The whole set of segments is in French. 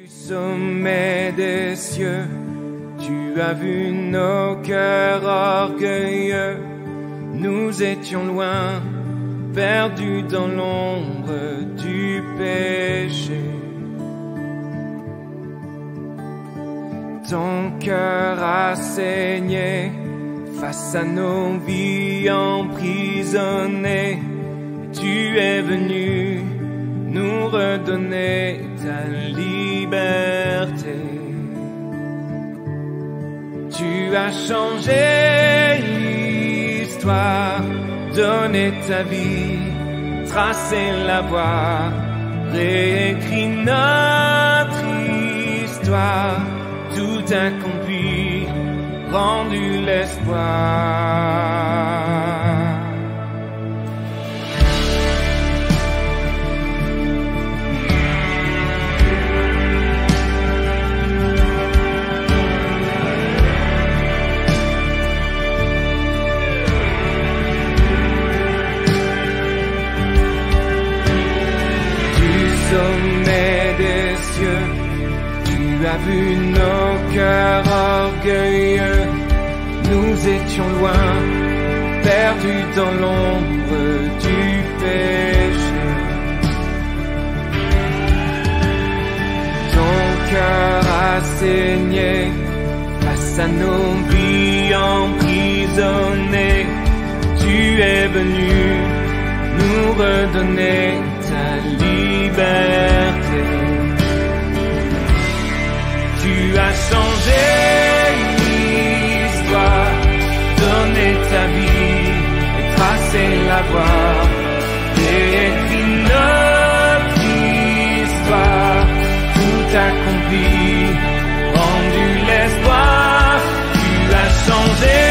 sommet des cieux, tu as vu nos cœurs orgueilleux. Nous étions loin, perdus dans l'ombre du péché. Ton cœur a saigné face à nos vies emprisonnées. Tu es venu nous redonner ta liberté. Tu as changé l'histoire, donné ta vie, tracé la voie, réécrit notre histoire, tout accompli, rendu l'espoir. Sommet des cieux, tu as vu nos cœurs orgueilleux. Nous étions loin, perdus dans l'ombre du péché. Ton cœur a saigné face à nos vies emprisonnées. Tu es venu nous redonner ta liberté. Tu as changé l'histoire, donné ta vie et tracé la voie, écrit notre histoire, tout accompli, rendu l'espoir. Tu as changé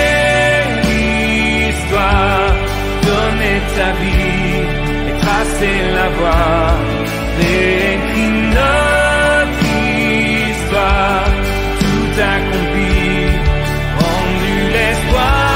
l'histoire, donné ta vie, tracé la voie, réécrit notre histoire, tout accompli, rendu l'espoir.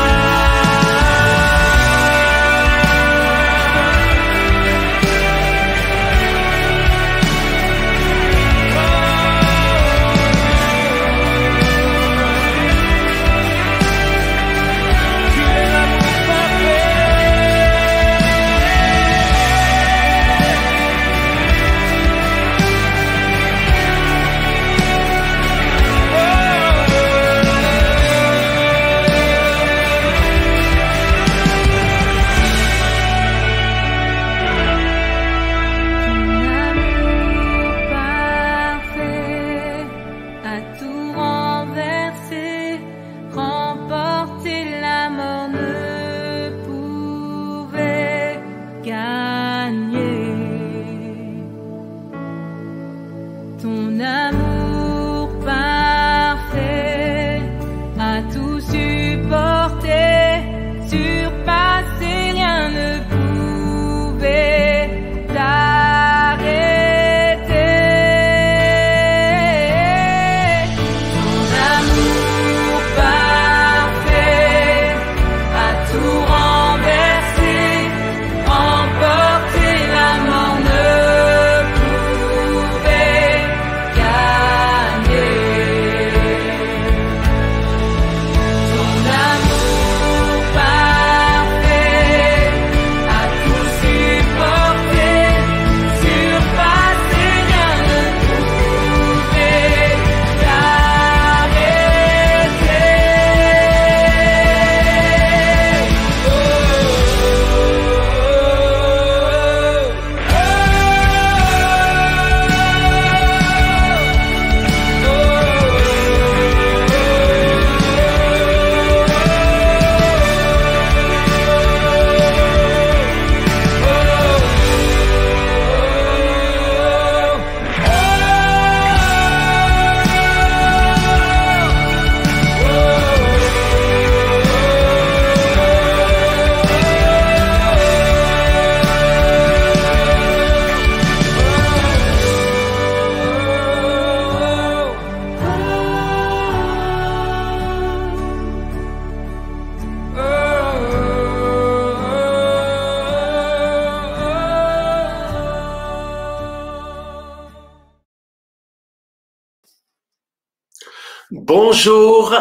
Bonjour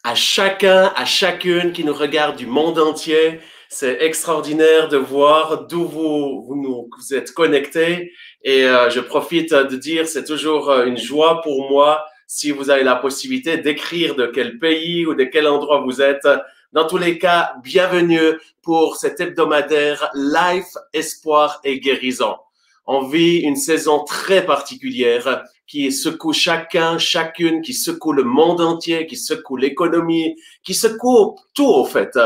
à chacun, à chacune qui nous regarde du monde entier. C'est extraordinaire de voir d'où vous êtes connectés. Et je profite de dire, c'est toujours une joie pour moi si vous avez la possibilité d'écrire de quel pays ou de quel endroit vous êtes. Dans tous les cas, bienvenue pour cet hebdomadaire Life, Espoir et Guérison. On vit une saison très particulière qui secoue chacun, chacune, qui secoue le monde entier, qui secoue l'économie, qui secoue tout au fait.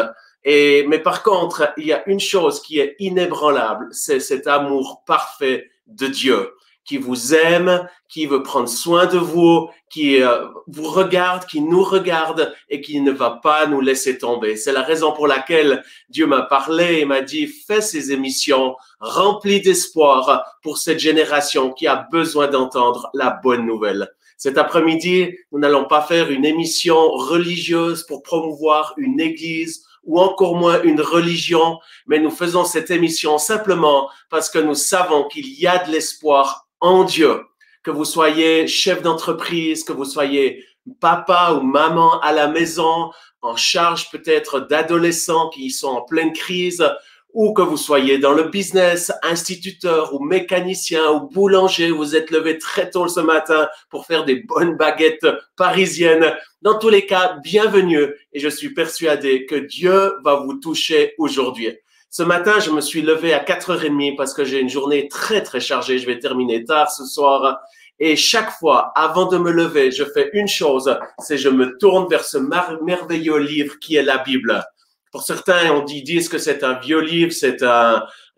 Mais par contre, il y a une chose qui est inébranlable, c'est cet amour parfait de Dieu qui vous aime, qui veut prendre soin de vous, qui vous regarde, qui nous regarde et qui ne va pas nous laisser tomber. C'est la raison pour laquelle Dieu m'a parlé et m'a dit, fais ces émissions remplies d'espoir pour cette génération qui a besoin d'entendre la bonne nouvelle. Cet après-midi, nous n'allons pas faire une émission religieuse pour promouvoir une église ou encore moins une religion, mais nous faisons cette émission simplement parce que nous savons qu'il y a de l'espoir en Dieu, que vous soyez chef d'entreprise, que vous soyez papa ou maman à la maison, en charge peut-être d'adolescents qui sont en pleine crise, ou que vous soyez dans le business, instituteur ou mécanicien ou boulanger, vous êtes levé très tôt ce matin pour faire des bonnes baguettes parisiennes. Dans tous les cas, bienvenue et je suis persuadé que Dieu va vous toucher aujourd'hui. Ce matin, je me suis levé à 4h30 parce que j'ai une journée très, très chargée. Je vais terminer tard ce soir. Et chaque fois, avant de me lever, je fais une chose, c'est je me tourne vers ce merveilleux livre qui est la Bible. Pour certains, disent que c'est un vieux livre, c'est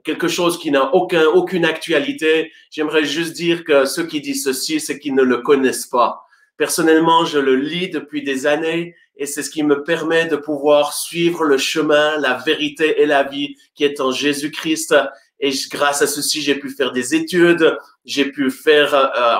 quelque chose qui n'a aucune actualité. J'aimerais juste dire que ceux qui disent ceci, c'est qu'ils ne le connaissent pas. Personnellement, je le lis depuis des années et c'est ce qui me permet de pouvoir suivre le chemin, la vérité et la vie qui est en Jésus-Christ. Et grâce à ceci, j'ai pu faire des études, j'ai pu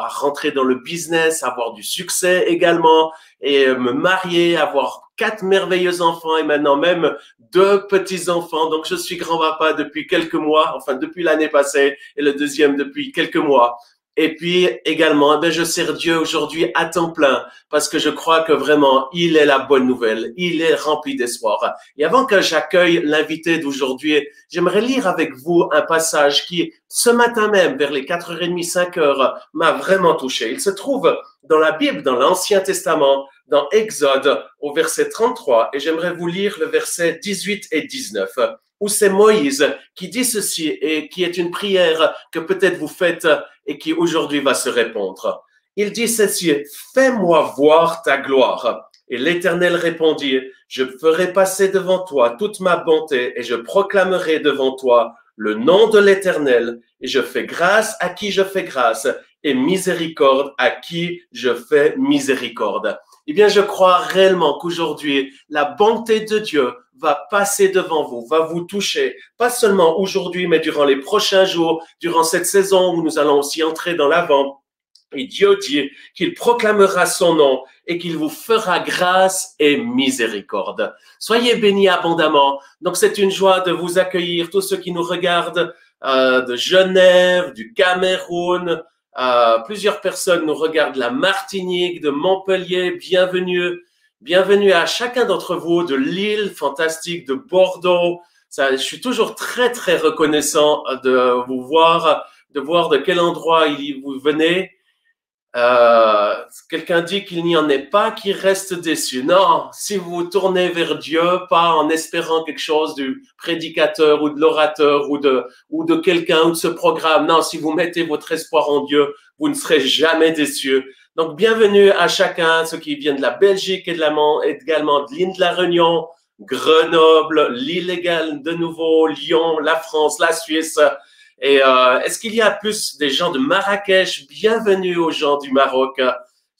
rentrer dans le business, avoir du succès également et me marier, avoir 4 merveilleux enfants et maintenant même 2 petits-enfants. Donc, je suis grand-papa depuis quelques mois, enfin depuis l'année passée et le deuxième depuis quelques mois. Et puis également, je sers Dieu aujourd'hui à temps plein parce que je crois que vraiment, il est la bonne nouvelle. Il est rempli d'espoir. Et avant que j'accueille l'invité d'aujourd'hui, j'aimerais lire avec vous un passage qui, ce matin même, vers les 4h30, 5h, m'a vraiment touché. Il se trouve dans la Bible, dans l'Ancien Testament, dans Exode, au verset 33. Et j'aimerais vous lire le verset 18 et 19. Où c'est Moïse qui dit ceci et qui est une prière que peut-être vous faites et qui aujourd'hui va se répondre. Il dit ceci, « Fais-moi voir ta gloire. » Et l'Éternel répondit, « Je ferai passer devant toi toute ma bonté et je proclamerai devant toi le nom de l'Éternel et je fais grâce à qui je fais grâce et miséricorde à qui je fais miséricorde. » Eh bien, je crois réellement qu'aujourd'hui, la bonté de Dieu va passer devant vous, va vous toucher, pas seulement aujourd'hui, mais durant les prochains jours, durant cette saison où nous allons aussi entrer dans l'Avent. Et Dieu dit qu'il proclamera son nom et qu'il vous fera grâce et miséricorde. Soyez bénis abondamment. Donc, c'est une joie de vous accueillir, tous ceux qui nous regardent de Genève, du Cameroun. Plusieurs personnes nous regardent de la Martinique, de Montpellier. Bienvenue. Bienvenue à chacun d'entre vous de l'île fantastique de Bordeaux. Je suis toujours très, très reconnaissant de vous voir, de voir de quel endroit vous venez. Quelqu'un dit qu'il n'y en ait pas qui reste déçu. Non, si vous vous tournez vers Dieu, pas en espérant quelque chose du prédicateur ou de l'orateur ou de quelqu'un ou de ce programme. Non, si vous mettez votre espoir en Dieu, vous ne serez jamais déçus. Donc, bienvenue à chacun, ceux qui viennent de la Belgique et également de l'île de la Réunion, Grenoble, l'île égale de nouveau, Lyon, la France, la Suisse. Et est-ce qu'il y a plus des gens de Marrakech? Bienvenue aux gens du Maroc.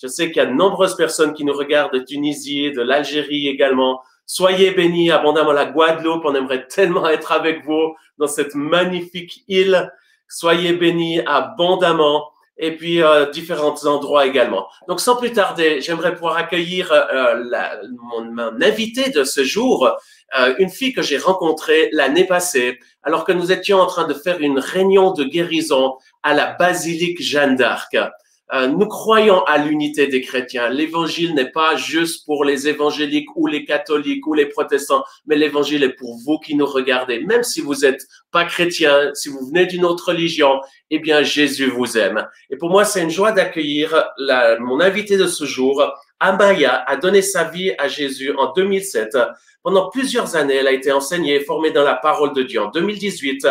Je sais qu'il y a de nombreuses personnes qui nous regardent de Tunisie, de l'Algérie également. Soyez bénis abondamment la Guadeloupe. On aimerait tellement être avec vous dans cette magnifique île. Soyez bénis abondamment. Et puis différents endroits également. Donc, sans plus tarder, j'aimerais pouvoir accueillir mon invité de ce jour, une fille que j'ai rencontrée l'année passée, alors que nous étions en train de faire une réunion de guérison à la basilique Jeanne d'Arc. Nous croyons à l'unité des chrétiens. L'évangile n'est pas juste pour les évangéliques ou les catholiques ou les protestants, mais l'évangile est pour vous qui nous regardez. Même si vous n'êtes pas chrétien, si vous venez d'une autre religion, eh bien, Jésus vous aime. Et pour moi, c'est une joie d'accueillir mon invité de ce jour. Amaya a donné sa vie à Jésus en 2007. Pendant plusieurs années, elle a été enseignée et formée dans la parole de Dieu. En 2018,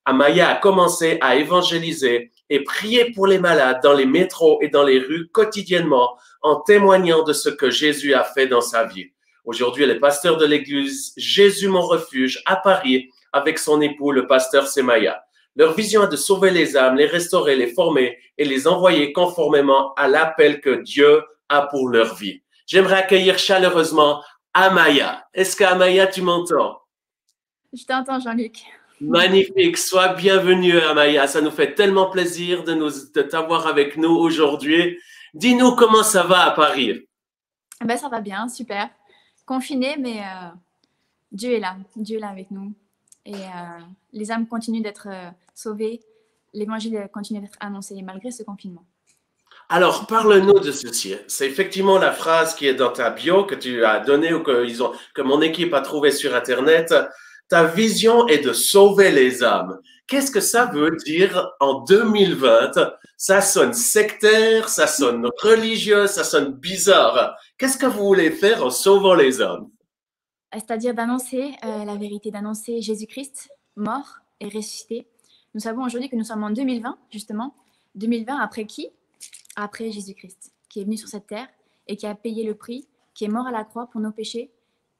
Amaya a commencé à évangéliser et prier pour les malades dans les métros et dans les rues quotidiennement en témoignant de ce que Jésus a fait dans sa vie. Aujourd'hui, elle est pasteur de l'église Jésus mon refuge à Paris avec son époux, le pasteur Semaya. Leur vision est de sauver les âmes, les restaurer, les former et les envoyer conformément à l'appel que Dieu a pour leur vie. J'aimerais accueillir chaleureusement Amaya. Est-ce qu'Amaya, tu m'entends? Je t'entends, Jean-Luc. Magnifique, sois bienvenue Amaya, ça nous fait tellement plaisir de t'avoir avec nous aujourd'hui. Dis-nous comment ça va à Paris. Ben, ça va bien, super. Confiné, mais Dieu est là avec nous. Et les âmes continuent d'être sauvées, l'évangile continue d'être annoncé malgré ce confinement. Alors, parle-nous de ceci. C'est effectivement la phrase qui est dans ta bio que tu as donnée ou que mon équipe a trouvée sur Internet. Ta vision est de sauver les âmes. Qu'est-ce que ça veut dire en 2020? Ça sonne sectaire, ça sonne religieux, ça sonne bizarre. Qu'est-ce que vous voulez faire en sauvant les âmes? C'est-à-dire d'annoncer la vérité, d'annoncer Jésus-Christ mort et ressuscité. Nous savons aujourd'hui que nous sommes en 2020, justement. 2020, après qui? Après Jésus-Christ, qui est venu sur cette terre et qui a payé le prix, qui est mort à la croix pour nos péchés.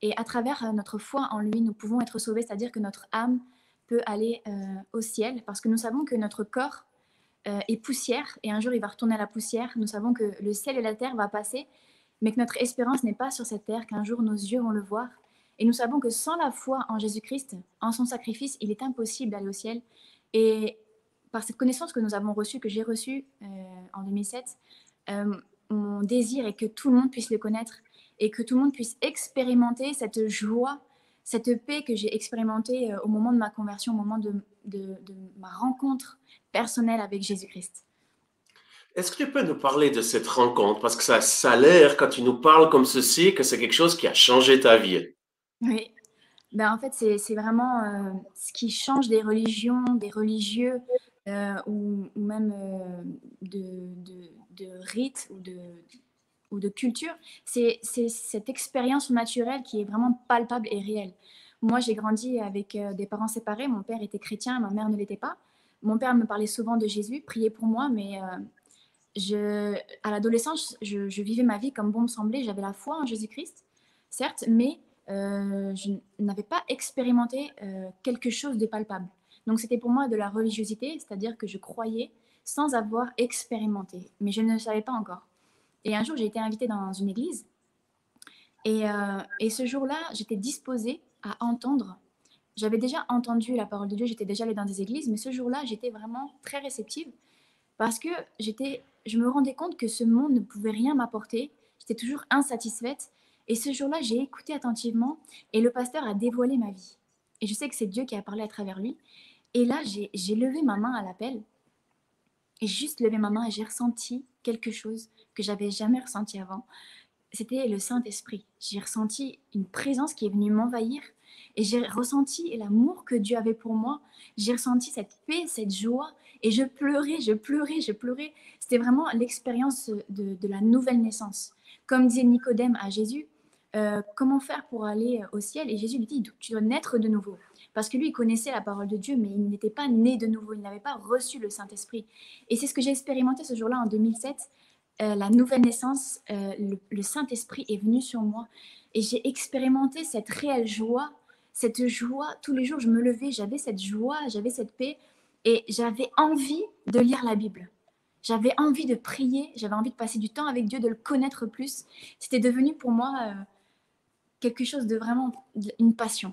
Et à travers notre foi en lui, nous pouvons être sauvés, c'est-à-dire que notre âme peut aller au ciel, parce que nous savons que notre corps est poussière, et un jour il va retourner à la poussière. Nous savons que le ciel et la terre vont passer, mais que notre espérance n'est pas sur cette terre, qu'un jour nos yeux vont le voir. Et nous savons que sans la foi en Jésus-Christ, en son sacrifice, il est impossible d'aller au ciel. Et par cette connaissance que nous avons reçue, que j'ai reçue en 2007, mon désir est que tout le monde puisse le connaître, et que tout le monde puisse expérimenter cette joie, cette paix que j'ai expérimentée au moment de ma conversion, au moment de ma rencontre personnelle avec Jésus-Christ. Est-ce que tu peux nous parler de cette rencontre? Parce que ça a l'air, quand tu nous parles comme ceci, que c'est quelque chose qui a changé ta vie. Oui, ben, en fait, c'est vraiment ce qui change des religions, des religieux, ou même de rites ou de culture, c'est cette expérience naturelle qui est vraiment palpable et réelle. Moi, j'ai grandi avec des parents séparés. Mon père était chrétien, ma mère ne l'était pas. Mon père me parlait souvent de Jésus, priait pour moi, mais à l'adolescence, je vivais ma vie comme bon me semblait. J'avais la foi en Jésus-Christ, certes, mais je n'avais pas expérimenté quelque chose de palpable. Donc, c'était pour moi de la religiosité, c'est-à-dire que je croyais sans avoir expérimenté, mais je ne le savais pas encore. Et un jour, j'ai été invitée dans une église. Et ce jour-là, j'étais disposée à entendre. J'avais déjà entendu la parole de Dieu, j'étais déjà allée dans des églises, mais ce jour-là, j'étais vraiment très réceptive parce que je me rendais compte que ce monde ne pouvait rien m'apporter. J'étais toujours insatisfaite. Et ce jour-là, j'ai écouté attentivement et le pasteur a dévoilé ma vie. Et je sais que c'est Dieu qui a parlé à travers lui. Et là, j'ai levé ma main à l'appel. Et juste levé ma main et j'ai ressenti quelque chose que j'avais jamais ressenti avant. C'était le Saint-Esprit. J'ai ressenti une présence qui est venue m'envahir et j'ai ressenti l'amour que Dieu avait pour moi. J'ai ressenti cette paix, cette joie et je pleurais. C'était vraiment l'expérience de la nouvelle naissance. Comme disait Nicodème à Jésus, comment faire pour aller au ciel? Et Jésus lui dit, tu dois naître de nouveau. Parce que lui, il connaissait la parole de Dieu, mais il n'était pas né de nouveau, il n'avait pas reçu le Saint-Esprit. Et c'est ce que j'ai expérimenté ce jour-là en 2007. La nouvelle naissance, le Saint-Esprit est venu sur moi. Et j'ai expérimenté cette réelle joie, tous les jours je me levais, j'avais cette joie, j'avais cette paix, et j'avais envie de lire la Bible. J'avais envie de prier, j'avais envie de passer du temps avec Dieu, de le connaître plus. C'était devenu pour moi quelque chose de vraiment, une passion.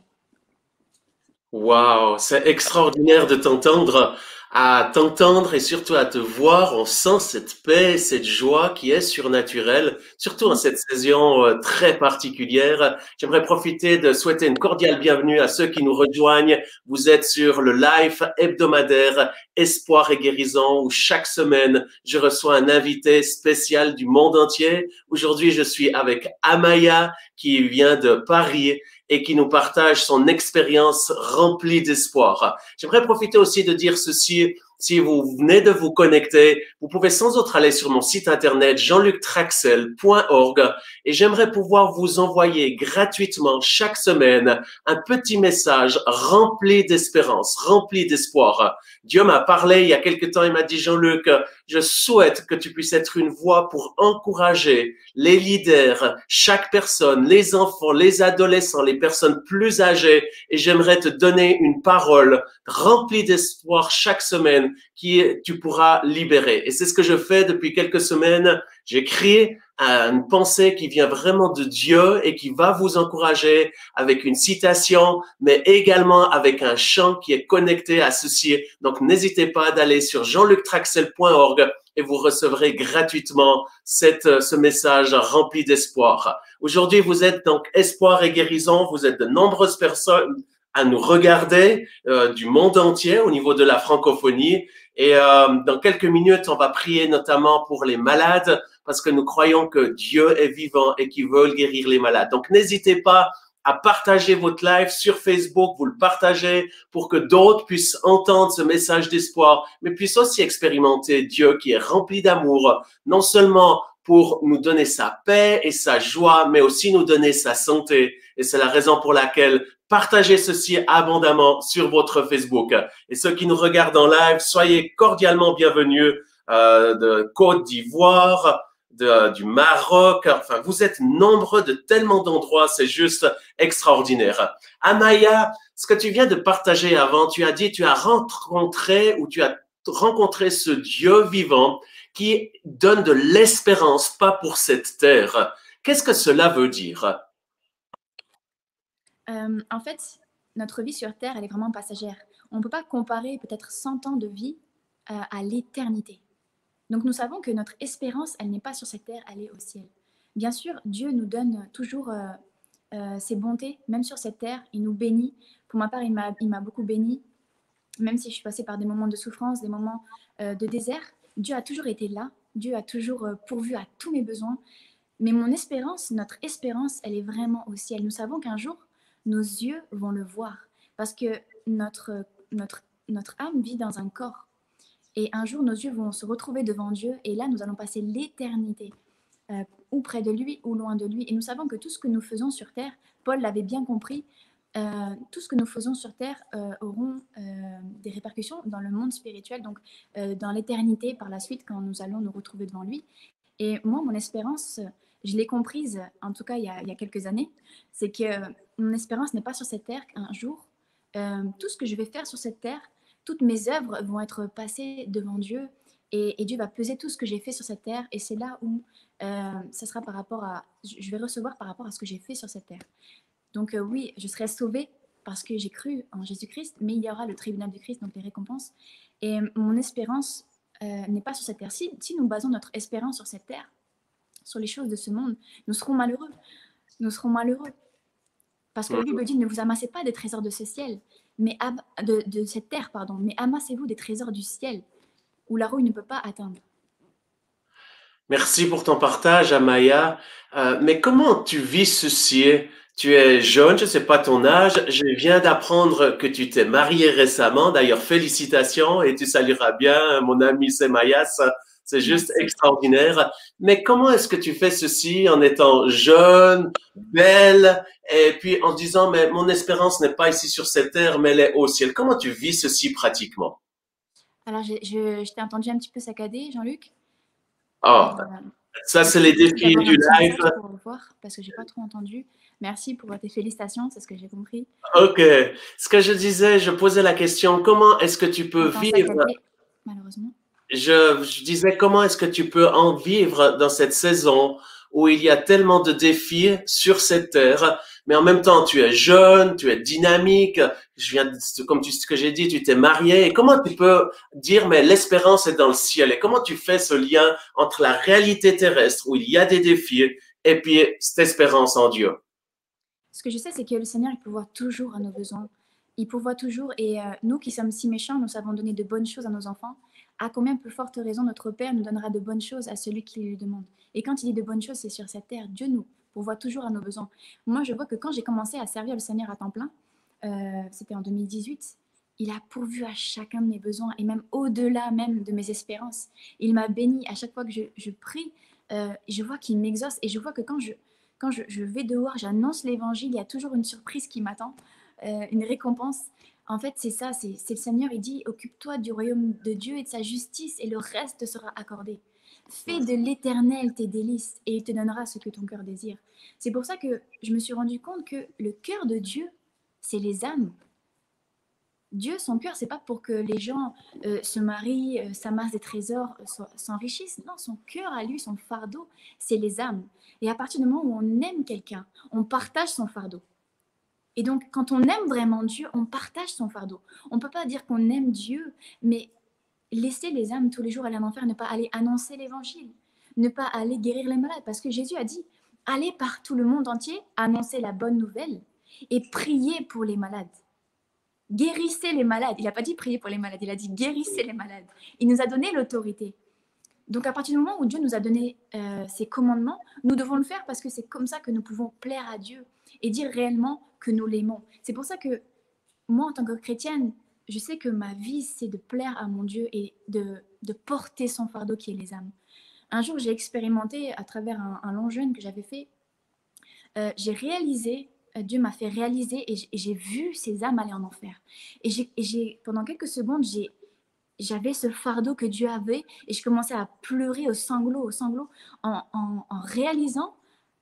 Waouh, c'est extraordinaire de t'entendre, à t'entendre et surtout à te voir. On sent cette paix, cette joie qui est surnaturelle, surtout en cette saison très particulière. J'aimerais profiter de souhaiter une cordiale bienvenue à ceux qui nous rejoignent. Vous êtes sur le live hebdomadaire Espoir et Guérison où chaque semaine, je reçois un invité spécial du monde entier. Aujourd'hui, je suis avec Amaya qui vient de Paris et qui nous partage son expérience remplie d'espoir. J'aimerais profiter aussi de dire ceci. Si vous venez de vous connecter, vous pouvez sans autre aller sur mon site internet jeanluctraxel.org et j'aimerais pouvoir vous envoyer gratuitement chaque semaine un petit message rempli d'espérance, rempli d'espoir. Dieu m'a parlé il y a quelque temps, il m'a dit Jean-Luc, je souhaite que tu puisses être une voix pour encourager les leaders, chaque personne, les enfants, les adolescents, les personnes plus âgées et j'aimerais te donner une parole remplie d'espoir chaque semaine qui tu pourras libérer. Et c'est ce que je fais depuis quelques semaines. J'écris une pensée qui vient vraiment de Dieu et qui va vous encourager avec une citation, mais également avec un chant qui est connecté à ceci. Donc, n'hésitez pas d'aller sur jeanluctraxel.org et vous recevrez gratuitement ce message rempli d'espoir. Aujourd'hui, vous êtes donc Espoir et Guérison. Vous êtes de nombreuses personnes à nous regarder du monde entier au niveau de la francophonie. Et dans quelques minutes, on va prier notamment pour les malades parce que nous croyons que Dieu est vivant et qu'il veut guérir les malades. Donc, n'hésitez pas à partager votre live sur Facebook, vous le partagez pour que d'autres puissent entendre ce message d'espoir, mais puissent aussi expérimenter Dieu qui est rempli d'amour, non seulement pour nous donner sa paix et sa joie, mais aussi nous donner sa santé. Et c'est la raison pour laquelle partagez ceci abondamment sur votre Facebook. Et ceux qui nous regardent en live, soyez cordialement bienvenus de Côte d'Ivoire, du Maroc. Enfin, vous êtes nombreux de tellement d'endroits, c'est juste extraordinaire. Amaya, ce que tu viens de partager avant, tu as dit, tu as rencontré ce Dieu vivant qui donne de l'espérance, pas pour cette terre. Qu'est-ce que cela veut dire? En fait, notre vie sur Terre, elle est vraiment passagère. On ne peut pas comparer peut-être 100 ans de vie à l'éternité. Donc nous savons que notre espérance, elle n'est pas sur cette terre, elle est au ciel. Bien sûr, Dieu nous donne toujours ses bontés, même sur cette terre, il nous bénit. Pour ma part, il m'a beaucoup béni, même si je suis passée par des moments de souffrance, des moments de désert. Dieu a toujours été là, Dieu a toujours pourvu à tous mes besoins. Mais mon espérance, notre espérance, elle est vraiment au ciel. Nous savons qu'un jour, nos yeux vont le voir, parce que notre âme vit dans un corps. Et un jour, nos yeux vont se retrouver devant Dieu, et là, nous allons passer l'éternité, ou près de lui, ou loin de lui. Et nous savons que tout ce que nous faisons sur terre, Paul l'avait bien compris, tout ce que nous faisons sur terre auront des répercussions dans le monde spirituel, donc dans l'éternité par la suite, quand nous allons nous retrouver devant lui. Et moi, mon espérance, je l'ai comprise, en tout cas il y a quelques années, c'est que mon espérance n'est pas sur cette terre, qu'un jour, tout ce que je vais faire sur cette terre, toutes mes œuvres vont être passées devant Dieu et Dieu va peser tout ce que j'ai fait sur cette terre et c'est là où ça sera par rapport à, je vais recevoir par rapport à ce que j'ai fait sur cette terre. Donc oui, je serai sauvée parce que j'ai cru en Jésus-Christ, mais il y aura le tribunal du Christ, donc les récompenses. Et mon espérance n'est pas sur cette terre. Si nous basons notre espérance sur cette terre, sur les choses de ce monde, nous serons malheureux. Nous serons malheureux. Parce que la Bible dit, ne vous amassez pas des trésors de ce ciel, mais de cette terre, pardon, mais amassez-vous des trésors du ciel, où la rouille ne peut pas atteindre. Merci pour ton partage, Amaya. Mais comment tu vis ceci? Tu es jeune, je ne sais pas ton âge. Je viens d'apprendre que tu t'es marié récemment. D'ailleurs, félicitations et tu salueras bien mon ami Semayas. C'est juste extraordinaire. Mais comment est-ce que tu fais ceci en étant jeune, belle, et puis en disant, mais mon espérance n'est pas ici sur cette terre, mais elle est au ciel. Comment tu vis ceci pratiquement? Alors, je t'ai entendu un petit peu saccader, Jean-Luc. Oh, ça, c'est les défis du live. Pour voir, parce que je n'ai pas trop entendu. Merci pour tes félicitations, c'est ce que j'ai compris. Ok. Ce que je disais, je posais la question, comment est-ce que tu peux vivre? Saccader, malheureusement. Je disais, comment est-ce que tu peux en vivre dans cette saison où il y a tellement de défis sur cette terre, mais en même temps, tu es jeune, tu es dynamique, comme ce que j'ai dit, tu t'es marié, et comment tu peux dire, mais l'espérance est dans le ciel, et comment tu fais ce lien entre la réalité terrestre, où il y a des défis, et puis cette espérance en Dieu? Ce que je sais, c'est que le Seigneur, il pourvoit toujours à nos besoins. Il pourvoit toujours, et nous qui sommes si méchants, nous savons donner de bonnes choses à nos enfants. À combien plus forte raison notre Père nous donnera de bonnes choses à celui qui lui demande. Et quand il dit de bonnes choses, c'est sur cette terre. Dieu nous pourvoit toujours à nos besoins. Moi, je vois que quand j'ai commencé à servir le Seigneur à temps plein, c'était en 2018, il a pourvu à chacun de mes besoins, et même au-delà même de mes espérances. Il m'a béni à chaque fois que je prie. Je vois qu'il m'exauce, et je vois que quand je vais dehors, j'annonce l'évangile, il y a toujours une surprise qui m'attend, une récompense. En fait, c'est ça, c'est le Seigneur, il dit, occupe-toi du royaume de Dieu et de sa justice, et le reste te sera accordé. Fais de l'Éternel tes délices, et il te donnera ce que ton cœur désire. C'est pour ça que je me suis rendu compte que le cœur de Dieu, c'est les âmes. Dieu, son cœur, c'est pas pour que les gens se marient, s'amassent des trésors, s'enrichissent. Non, son cœur à lui, son fardeau, c'est les âmes. Et à partir du moment où on aime quelqu'un, on partage son fardeau. Et donc, quand on aime vraiment Dieu, on partage son fardeau. On ne peut pas dire qu'on aime Dieu, mais laisser les âmes tous les jours aller en enfer, ne pas aller annoncer l'évangile, ne pas aller guérir les malades. Parce que Jésus a dit, allez par tout le monde entier, annoncer la bonne nouvelle et prier pour les malades. Guérissez les malades. Il n'a pas dit prier pour les malades, il a dit guérissez les malades. Il nous a donné l'autorité. Donc, à partir du moment où Dieu nous a donné ses commandements, nous devons le faire parce que c'est comme ça que nous pouvons plaire à Dieu et dire réellement que nous l'aimons. C'est pour ça que moi, en tant que chrétienne, je sais que ma vie, c'est de plaire à mon Dieu et de porter son fardeau qui est les âmes. Un jour, j'ai expérimenté à travers un long jeûne que j'avais fait, j'ai réalisé, Dieu m'a fait réaliser et j'ai vu ces âmes aller en enfer. Et pendant quelques secondes, j'avais ce fardeau que Dieu avait et je commençais à pleurer aux sanglots, en réalisant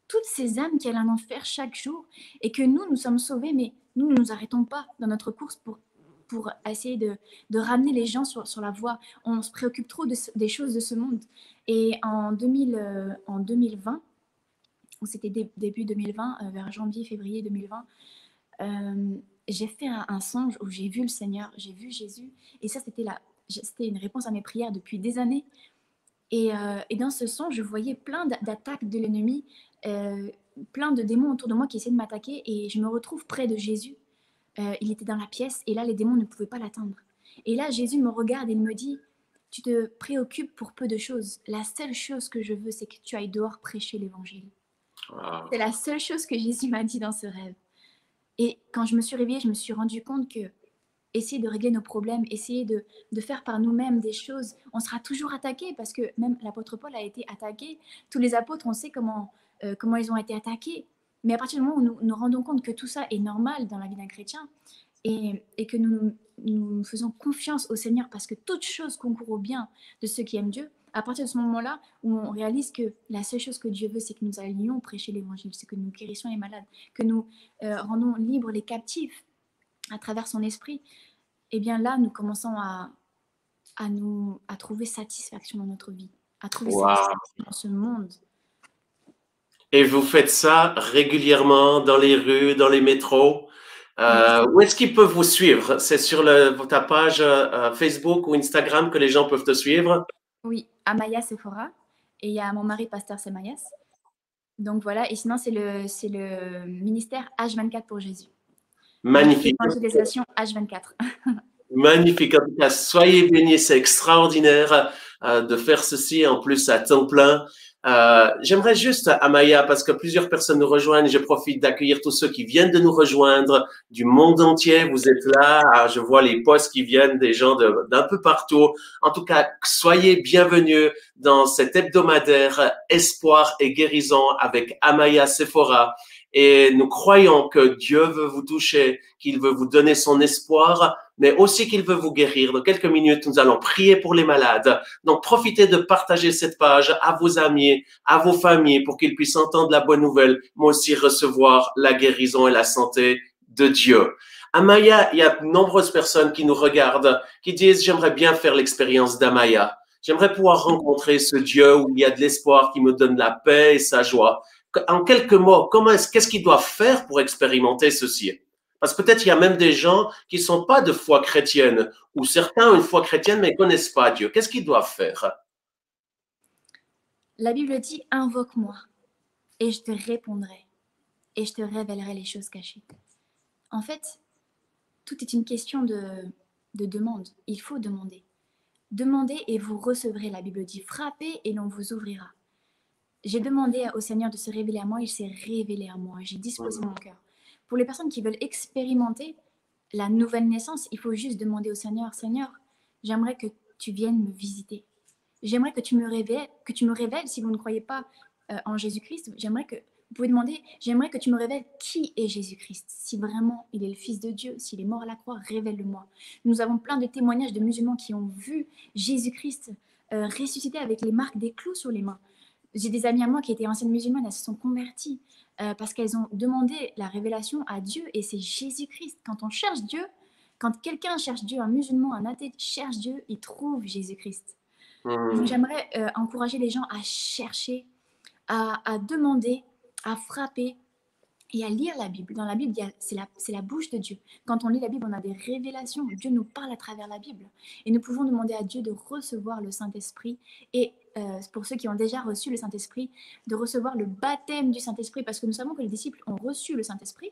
toutes ces âmes qui allaient en enfer chaque jour et que nous sommes sauvés, mais nous ne nous arrêtons pas dans notre course pour essayer de ramener les gens sur la voie. On se préoccupe trop des choses de ce monde. Et en 2020, ou c'était début 2020, vers janvier, février 2020, j'ai fait un songe où j'ai vu le Seigneur, j'ai vu Jésus, et ça c'était une réponse à mes prières depuis des années. Et dans ce songe, je voyais plein d'attaques de l'ennemi, plein de démons autour de moi qui essayaient de m'attaquer, et je me retrouve près de Jésus. Il était dans la pièce, et là, les démons ne pouvaient pas l'atteindre. Et là, Jésus me regarde et il me dit, tu te préoccupes pour peu de choses. La seule chose que je veux, c'est que tu ailles dehors prêcher l'évangile. Wow. C'est la seule chose que Jésus m'a dit dans ce rêve. Et quand je me suis réveillée, je me suis rendu compte que essayer de régler nos problèmes, essayer de faire par nous-mêmes des choses, on sera toujours attaqué parce que même l'apôtre Paul a été attaqué. Tous les apôtres, on sait comment ils ont été attaqués. Mais à partir du moment où nous nous rendons compte que tout ça est normal dans la vie d'un chrétien et que nous faisons confiance au Seigneur parce que toute chose concourt au bien de ceux qui aiment Dieu, à partir de ce moment-là où on réalise que la seule chose que Dieu veut, c'est que nous allions prêcher l'évangile, c'est que nous guérissions les malades, que nous rendons libres les captifs à travers son esprit, et bien là, nous commençons à trouver satisfaction dans notre vie, à trouver satisfaction dans ce monde. Et vous faites ça régulièrement dans les rues, dans les métros. Où est-ce qu'ils peuvent vous suivre? C'est sur ta page Facebook ou Instagram que les gens peuvent te suivre? Oui, Amaya Sephora. Et il y a mon mari, pasteur Semayas. Donc voilà, et sinon, c'est le ministère H24 pour Jésus. Magnifique. Évangélisation H24. Magnifique. En tout cas, soyez bénis, c'est extraordinaire de faire ceci en plus à temps plein. J'aimerais juste, Amaya, parce que plusieurs personnes nous rejoignent, je profite d'accueillir tous ceux qui viennent de nous rejoindre du monde entier. Vous êtes là, je vois les posts qui viennent des gens d'un peu partout. En tout cas, soyez bienvenus dans cet hebdomadaire Espoir et guérison avec Amaya Sephora. Et nous croyons que Dieu veut vous toucher, qu'il veut vous donner son espoir, mais aussi qu'il veut vous guérir. Dans quelques minutes, nous allons prier pour les malades. Donc, profitez de partager cette page à vos amis, à vos familles, pour qu'ils puissent entendre la bonne nouvelle, mais aussi recevoir la guérison et la santé de Dieu. Amaya, il y a de nombreuses personnes qui nous regardent, qui disent « J'aimerais bien faire l'expérience d'Amaya ». J'aimerais pouvoir rencontrer ce Dieu où il y a de l'espoir qui me donne la paix et sa joie. En quelques mots, qu'est-ce qu'ils doivent faire pour expérimenter ceci? Parce que peut-être il y a même des gens qui ne sont pas de foi chrétienne, ou certains ont une foi chrétienne mais ne connaissent pas Dieu. Qu'est-ce qu'ils doivent faire? La Bible dit, invoque-moi et je te répondrai et je te révélerai les choses cachées. En fait, tout est une question de demande. Il faut demander. Demandez et vous recevrez, la Bible dit. Frappez et l'on vous ouvrira. J'ai demandé au Seigneur de se révéler à moi, il s'est révélé à moi. J'ai disposé mon cœur. Pour les personnes qui veulent expérimenter la nouvelle naissance, il faut juste demander au Seigneur, Seigneur, j'aimerais que tu viennes me visiter. J'aimerais que tu me révèles, si vous ne croyez pas en Jésus-Christ, vous pouvez demander, j'aimerais que tu me révèles qui est Jésus-Christ. Si vraiment il est le Fils de Dieu, s'il est mort à la croix, révèle-le-moi. Nous avons plein de témoignages de musulmans qui ont vu Jésus-Christ ressuscité avec les marques des clous sur les mains. J'ai des amies à moi qui étaient anciennes musulmanes, elles se sont converties parce qu'elles ont demandé la révélation à Dieu et c'est Jésus-Christ. Quand on cherche Dieu, quand quelqu'un cherche Dieu, un musulman, un athée cherche Dieu, il trouve Jésus-Christ. Donc j'aimerais encourager les gens à chercher, à demander, à frapper et à lire la Bible. Dans la Bible, c'est la bouche de Dieu. Quand on lit la Bible, on a des révélations. Dieu nous parle à travers la Bible. Et nous pouvons demander à Dieu de recevoir le Saint-Esprit. Et pour ceux qui ont déjà reçu le Saint-Esprit, de recevoir le baptême du Saint-Esprit. Parce que nous savons que les disciples ont reçu le Saint-Esprit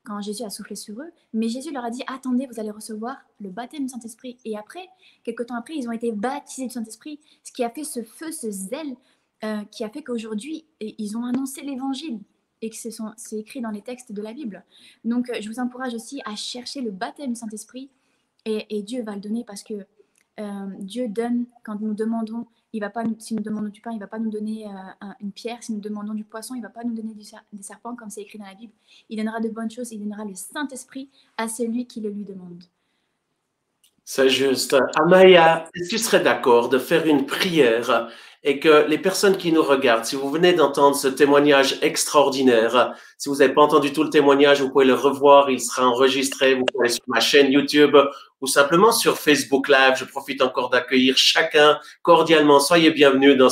quand Jésus a soufflé sur eux. Mais Jésus leur a dit, attendez, vous allez recevoir le baptême du Saint-Esprit. Et après, quelques temps après, ils ont été baptisés du Saint-Esprit. Ce qui a fait ce feu, ce zèle, qui a fait qu'aujourd'hui, ils ont annoncé l'Évangile. Et que c'est écrit dans les textes de la Bible. Donc, je vous encourage aussi à chercher le baptême du Saint-Esprit et Dieu va le donner parce que Dieu donne quand nous demandons. Si nous demandons du pain, il ne va pas nous donner une pierre. Si nous demandons du poisson, il ne va pas nous donner des serpents comme c'est écrit dans la Bible. Il donnera de bonnes choses, il donnera le Saint-Esprit à celui qui le lui demande. C'est juste. Amaya, est-ce que tu serais d'accord de faire une prière et que les personnes qui nous regardent, si vous venez d'entendre ce témoignage extraordinaire, si vous n'avez pas entendu tout le témoignage, vous pouvez le revoir, il sera enregistré, vous pouvez aller sur ma chaîne YouTube ou simplement sur Facebook Live. Je profite encore d'accueillir chacun cordialement. Soyez bienvenus dans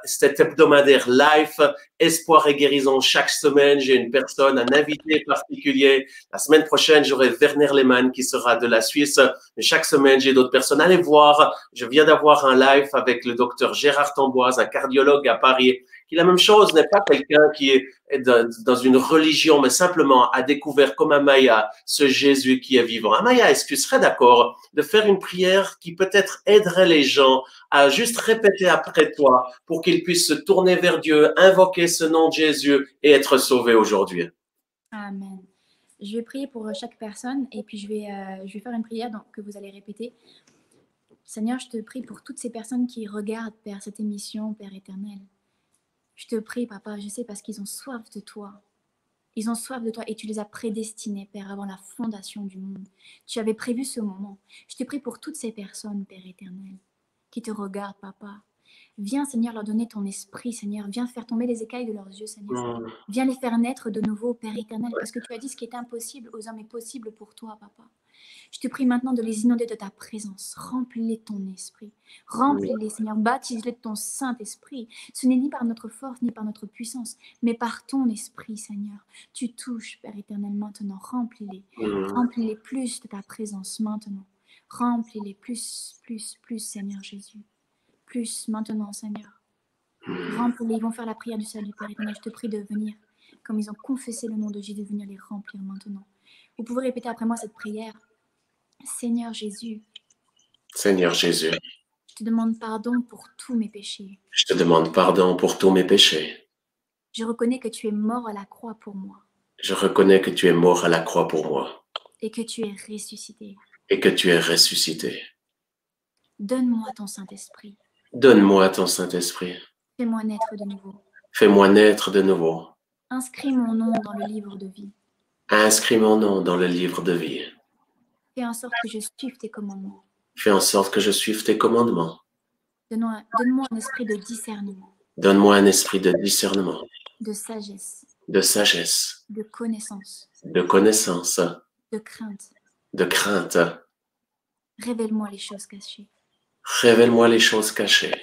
cet hebdomadaire live, Espoir et guérison. Chaque semaine, j'ai une personne, un invité particulier. La semaine prochaine, j'aurai Werner Lehmann qui sera de la Suisse. Mais chaque semaine, j'ai d'autres personnes. Allez voir, je viens d'avoir un live avec le docteur Gérard Tamboise, un cardiologue à Paris, qui la même chose, n'est pas quelqu'un qui est dans une religion, mais simplement a découvert comme Amaya ce Jésus qui est vivant. Amaya, est-ce que tu serais d'accord de faire une prière qui peut-être aiderait les gens à juste répéter après toi pour qu'ils puissent se tourner vers Dieu, invoquer ce nom de Jésus et être sauvés aujourd'hui? Amen. Je vais prier pour chaque personne et puis je vais faire une prière que vous allez répéter. Seigneur, je te prie pour toutes ces personnes qui regardent, Père, cette émission, Père éternel. Je te prie, Papa, je sais parce qu'ils ont soif de toi. Ils ont soif de toi et tu les as prédestinés, Père, avant la fondation du monde. Tu avais prévu ce moment. Je te prie pour toutes ces personnes, Père éternel, qui te regardent, Papa. Viens, Seigneur, leur donner ton esprit, Seigneur. Viens faire tomber les écailles de leurs yeux, Seigneur. Viens les faire naître de nouveau, Père éternel, parce que tu as dit ce qui est impossible aux hommes est possible pour toi, Papa. Je te prie maintenant de les inonder de ta présence. Remplis-les de ton esprit. Remplis-les, Seigneur. Baptise-les de ton Saint-Esprit. Ce n'est ni par notre force, ni par notre puissance, mais par ton esprit, Seigneur. Tu touches, Père éternel, maintenant. Remplis-les. Remplis-les plus de ta présence maintenant. Remplis-les plus, Seigneur Jésus. Plus maintenant, Seigneur. Remplis-les. Ils vont faire la prière du salut, Père éternel. Je te prie de venir, comme ils ont confessé le nom de Jésus, de venir les remplir maintenant. Vous pouvez répéter après moi cette prière. Seigneur Jésus. Seigneur Jésus. Je te demande pardon pour tous mes péchés. Je te demande pardon pour tous mes péchés. Je reconnais que tu es mort à la croix pour moi. Je reconnais que tu es mort à la croix pour moi. Et que tu es ressuscité. Et que tu es ressuscité. Donne-moi ton Saint-Esprit. Donne-moi ton Saint-Esprit. Fais-moi naître de nouveau. Fais-moi naître de nouveau. Inscris mon nom dans le livre de vie. Inscris mon nom dans le livre de vie. Fais en sorte que je suive tes commandements. Fais en sorte que je suive tes commandements. Donne-moi un esprit de discernement. Donne-moi un esprit de discernement. De sagesse. De sagesse. De connaissance. De connaissance. De crainte. De crainte. Révèle-moi les choses cachées. Révèle-moi les choses cachées.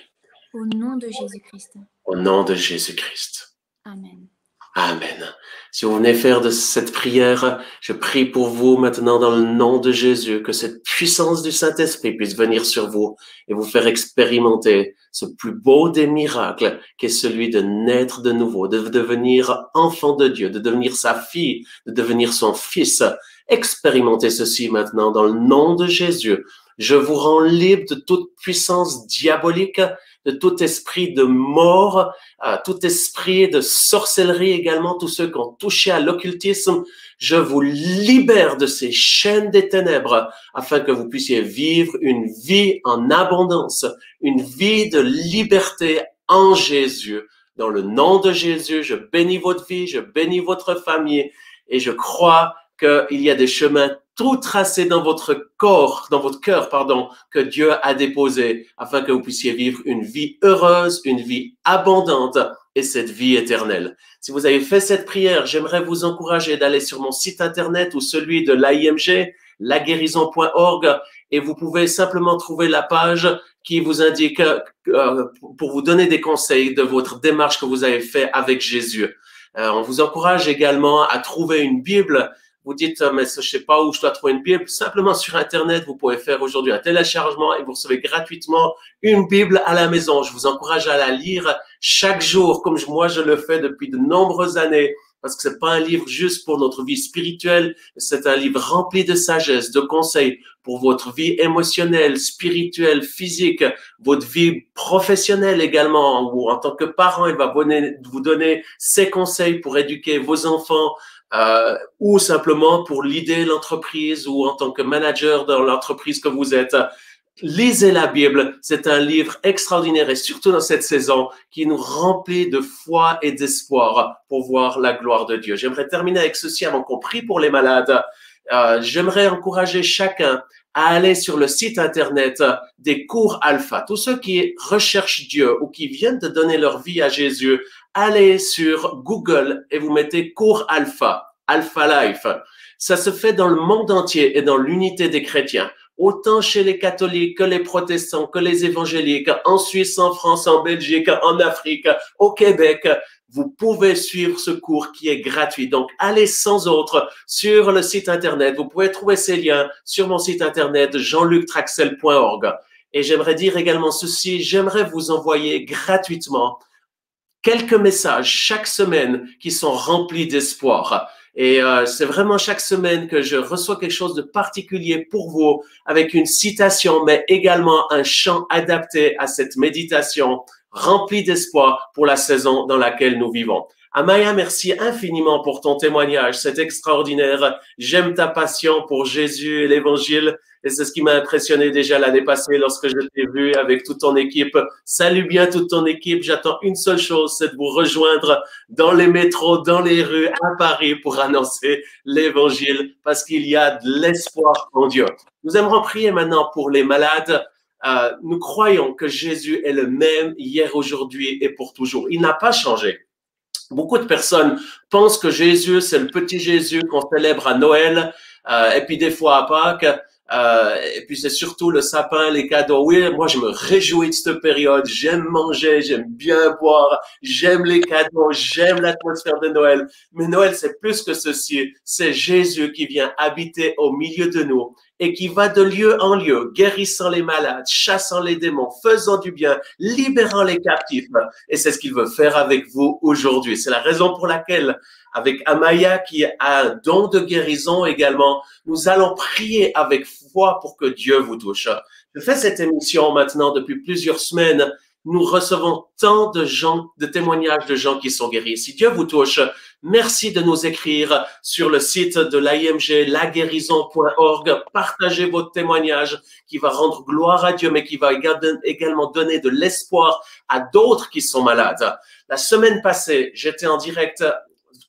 Au nom de Jésus-Christ. Au nom de Jésus-Christ. Amen. Amen. Si vous venez faire de cette prière, je prie pour vous maintenant dans le nom de Jésus, que cette puissance du Saint-Esprit puisse venir sur vous et vous faire expérimenter ce plus beau des miracles qui est celui de naître de nouveau, de devenir enfant de Dieu, de devenir sa fille, de devenir son fils. Expérimentez ceci maintenant dans le nom de Jésus. Je vous rends libre de toute puissance diabolique, de tout esprit de mort, tout esprit de sorcellerie également, tous ceux qui ont touché à l'occultisme. Je vous libère de ces chaînes des ténèbres afin que vous puissiez vivre une vie en abondance, une vie de liberté en Jésus. Dans le nom de Jésus, je bénis votre vie, je bénis votre famille et je crois qu'il y a des chemins tout tracés dans votre corps, dans votre cœur, que Dieu a déposé afin que vous puissiez vivre une vie heureuse, une vie abondante et cette vie éternelle. Si vous avez fait cette prière, j'aimerais vous encourager d'aller sur mon site internet ou celui de l'AIMG, laguérison.org, et vous pouvez simplement trouver la page qui vous indique pour vous donner des conseils de votre démarche que vous avez fait avec Jésus. On vous encourage également à trouver une Bible. Vous dites, mais je sais pas où je dois trouver une Bible. Simplement sur Internet, vous pouvez faire aujourd'hui un téléchargement et vous recevez gratuitement une Bible à la maison. Je vous encourage à la lire chaque jour, comme moi je le fais depuis de nombreuses années, parce que c'est pas un livre juste pour notre vie spirituelle, c'est un livre rempli de sagesse, de conseils pour votre vie émotionnelle, spirituelle, physique, votre vie professionnelle également, ou en tant que parent, il va vous donner ses conseils pour éduquer vos enfants, ou simplement pour l'idée l'entreprise ou en tant que manager dans l'entreprise que vous êtes. Lisez la Bible, c'est un livre extraordinaire et surtout dans cette saison qui nous remplit de foi et d'espoir pour voir la gloire de Dieu. J'aimerais terminer avec ceci avant qu'on prie pour les malades. J'aimerais encourager chacun à aller sur le site internet des cours alpha. Tous ceux qui recherchent Dieu ou qui viennent de donner leur vie à Jésus, allez sur Google et vous mettez cours alpha, Alpha Life. Ça se fait dans le monde entier et dans l'unité des chrétiens. Autant chez les catholiques que les protestants, que les évangéliques, en Suisse, en France, en Belgique, en Afrique, au Québec. Vous pouvez suivre ce cours qui est gratuit. Donc, allez sans autre sur le site internet. Vous pouvez trouver ces liens sur mon site internet jeanluctraxel.org. Et j'aimerais dire également ceci, j'aimerais vous envoyer gratuitement quelques messages chaque semaine qui sont remplis d'espoir. Et c'est vraiment chaque semaine que je reçois quelque chose de particulier pour vous avec une citation, mais également un chant adapté à cette méditation rempli d'espoir pour la saison dans laquelle nous vivons. Amaya, merci infiniment pour ton témoignage, c'est extraordinaire. J'aime ta passion pour Jésus et l'Évangile et c'est ce qui m'a impressionné déjà l'année passée lorsque je t'ai vu avec toute ton équipe. Salut bien toute ton équipe, j'attends une seule chose, c'est de vous rejoindre dans les métros, dans les rues à Paris pour annoncer l'Évangile parce qu'il y a de l'espoir en Dieu. Nous aimerons prier maintenant pour les malades. Nous croyons que Jésus est le même hier, aujourd'hui et pour toujours. Il n'a pas changé. Beaucoup de personnes pensent que Jésus, c'est le petit Jésus qu'on célèbre à Noël et puis des fois à Pâques. Et puis c'est surtout le sapin, les cadeaux. Oui, moi je me réjouis de cette période. J'aime manger, j'aime bien boire, j'aime les cadeaux, j'aime l'atmosphère de Noël. Mais Noël, c'est plus que ceci. C'est Jésus qui vient habiter au milieu de nous et qui va de lieu en lieu, guérissant les malades, chassant les démons, faisant du bien, libérant les captifs. Et c'est ce qu'il veut faire avec vous aujourd'hui. C'est la raison pour laquelle, avec Amaya qui a un don de guérison également, nous allons prier avec foi pour que Dieu vous touche. Je fais cette émission maintenant depuis plusieurs semaines. Nous recevons tant de témoignages de gens qui sont guéris. Si Dieu vous touche, merci de nous écrire sur le site de l'AIMG, laguérison.org. Partagez votre témoignage qui va rendre gloire à Dieu, mais qui va également donner de l'espoir à d'autres qui sont malades. La semaine passée, j'étais en direct.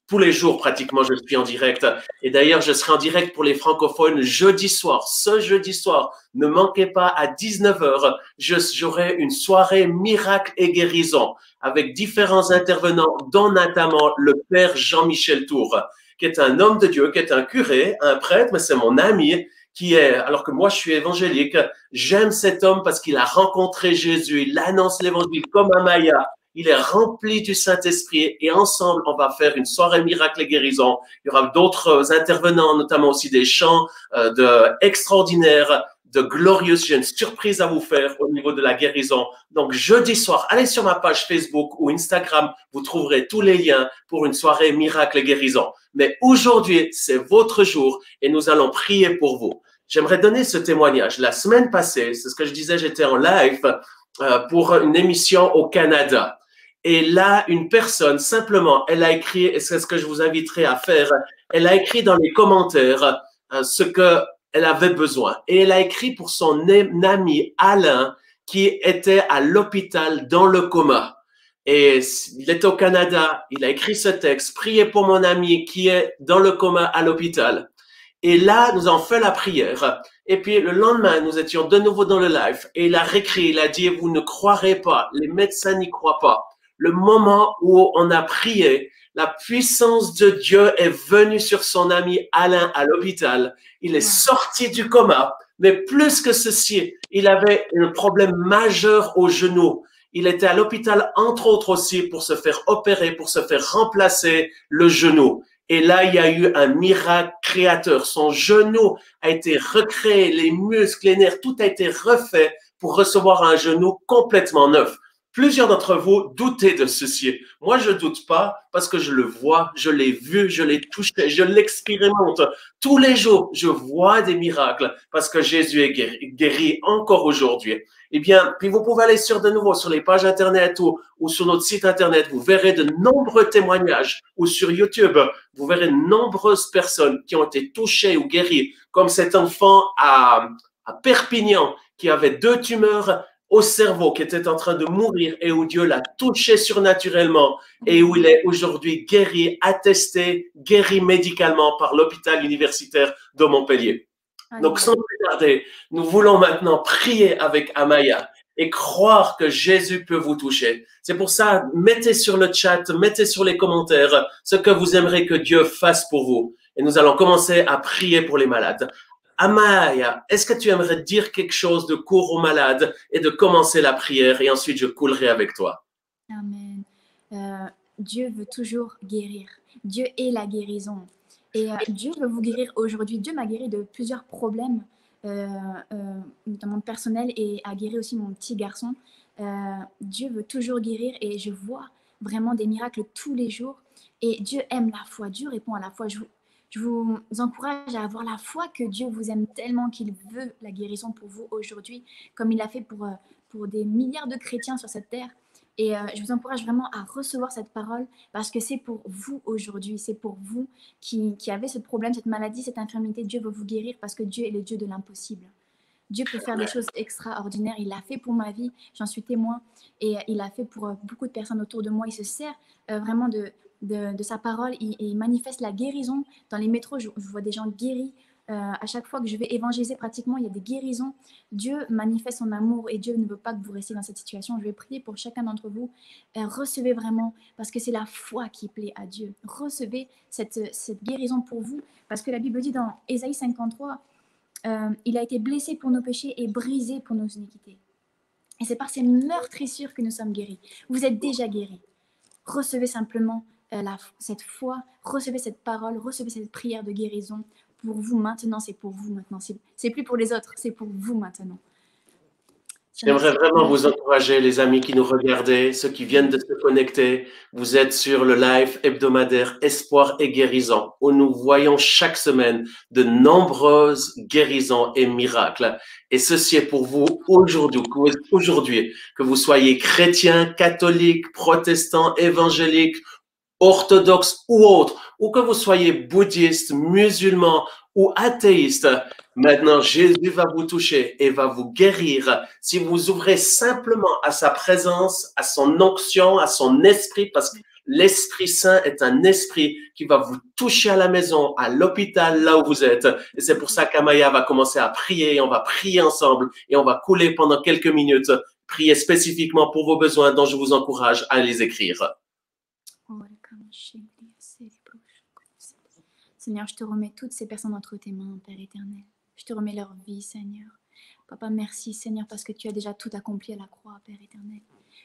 Tous les jours, pratiquement, je suis en direct. Et d'ailleurs, je serai en direct pour les francophones jeudi soir. Ce jeudi soir, ne manquez pas à 19h, j'aurai une soirée miracle et guérison avec différents intervenants, dont notamment le père Jean-Michel Tour, qui est un homme de Dieu, qui est un curé, un prêtre, mais c'est mon ami, alors que moi je suis évangélique, j'aime cet homme parce qu'il a rencontré Jésus, il annonce l'évangile comme Amaya, il est rempli du Saint-Esprit et ensemble, on va faire une soirée miracle et guérison. Il y aura d'autres intervenants, notamment aussi des chants extraordinaires, de glorieux. J'ai une surprise à vous faire au niveau de la guérison. Donc, jeudi soir, allez sur ma page Facebook ou Instagram, vous trouverez tous les liens pour une soirée miracle et guérison. Mais aujourd'hui, c'est votre jour et nous allons prier pour vous. J'aimerais donner ce témoignage. La semaine passée, c'est ce que je disais, j'étais en live pour une émission au Canada. Et là, une personne, simplement, elle a écrit, et c'est ce que je vous inviterai à faire, elle a écrit dans les commentaires ce qu'elle avait besoin. Et elle a écrit pour son ami Alain, qui était à l'hôpital dans le coma. Et il est au Canada, il a écrit ce texte, priez pour mon ami qui est dans le coma à l'hôpital. Et là, nous avons fait la prière. Et puis, le lendemain, nous étions de nouveau dans le live. Et il a réécrit, il a dit, vous ne croirez pas, les médecins n'y croient pas. Le moment où on a prié, la puissance de Dieu est venue sur son ami Alain à l'hôpital. Il est sorti du coma. Mais plus que ceci, il avait un problème majeur au genou. Il était à l'hôpital, entre autres aussi, pour se faire opérer, pour se faire remplacer le genou. Et là, il y a eu un miracle créateur. Son genou a été recréé, les muscles, les nerfs, tout a été refait pour recevoir un genou complètement neuf. Plusieurs d'entre vous doutez de ceci. Moi, je doute pas parce que je le vois, je l'ai vu, je l'ai touché, je l'expérimente. Tous les jours, je vois des miracles parce que Jésus est guéri encore aujourd'hui. Eh bien, puis vous pouvez aller de nouveau sur les pages Internet ou sur notre site Internet. Vous verrez de nombreux témoignages ou sur YouTube, vous verrez de nombreuses personnes qui ont été touchées ou guéries, comme cet enfant à Perpignan qui avait 2 tumeurs au cerveau, qui était en train de mourir et où Dieu l'a touché surnaturellement et où il est aujourd'hui guéri, attesté, guéri médicalement par l'hôpital universitaire de Montpellier. Donc, sans plus tarder, nous voulons maintenant prier avec Amaya et croire que Jésus peut vous toucher. C'est pour ça, mettez sur le chat, mettez sur les commentaires ce que vous aimeriez que Dieu fasse pour vous. Et nous allons commencer à prier pour les malades. Amaya, est-ce que tu aimerais dire quelque chose de court aux malades et de commencer la prière et ensuite je coulerai avec toi? Amen. Dieu veut toujours guérir. Dieu est la guérison. Et Dieu veut vous guérir aujourd'hui. Dieu m'a guéri de plusieurs problèmes, notamment personnels, et a guéri aussi mon petit garçon. Dieu veut toujours guérir et je vois vraiment des miracles tous les jours. Et Dieu aime la foi. Dieu répond à la foi. Je vous encourage à avoir la foi que Dieu vous aime tellement qu'il veut la guérison pour vous aujourd'hui, comme il l'a fait pour des milliards de chrétiens sur cette terre. Et je vous encourage vraiment à recevoir cette parole parce que c'est pour vous aujourd'hui, c'est pour vous qui avez ce problème, cette maladie, cette infirmité. Dieu veut vous guérir parce que Dieu est le Dieu de l'impossible. Dieu peut faire des choses extraordinaires. Il l'a fait pour ma vie, j'en suis témoin. Et il l'a fait pour beaucoup de personnes autour de moi. Il se sert vraiment de sa parole. Il manifeste la guérison. Dans les métros, je vois des gens guéris. À chaque fois que je vais évangéliser, pratiquement, il y a des guérisons. Dieu manifeste son amour et Dieu ne veut pas que vous restiez dans cette situation. Je vais prier pour chacun d'entre vous. Recevez vraiment, parce que c'est la foi qui plaît à Dieu. Recevez cette guérison pour vous, parce que la Bible dit dans Ésaïe 53, il a été blessé pour nos péchés et brisé pour nos iniquités. Et c'est par ses meurtrissures que nous sommes guéris. Vous êtes déjà guéris. Recevez simplement cette foi, recevez cette parole, recevez cette prière de guérison. Pour vous maintenant, c'est pour vous maintenant. C'est plus pour les autres, c'est pour vous maintenant. J'aimerais vraiment vous encourager, les amis qui nous regardez, ceux qui viennent de se connecter. Vous êtes sur le live hebdomadaire Espoir et Guérison, où nous voyons chaque semaine de nombreuses guérisons et miracles. Et ceci est pour vous aujourd'hui, que vous soyez chrétien, catholique, protestant, évangélique, orthodoxe ou autre, ou que vous soyez bouddhiste, musulman ou athéiste, maintenant Jésus va vous toucher et va vous guérir si vous ouvrez simplement à sa présence, à son onction, à son esprit, parce que l'Esprit Saint est un esprit qui va vous toucher à la maison, à l'hôpital, là où vous êtes. Et c'est pour ça qu'Amaya va commencer à prier, on va prier ensemble et on va couler pendant quelques minutes, prier spécifiquement pour vos besoins dont je vous encourage à les écrire. Seigneur, je te remets toutes ces personnes entre tes mains, Père éternel. Je te remets leur vie, Seigneur. Papa, merci, Seigneur, parce que tu as déjà tout accompli à la croix, Père éternel.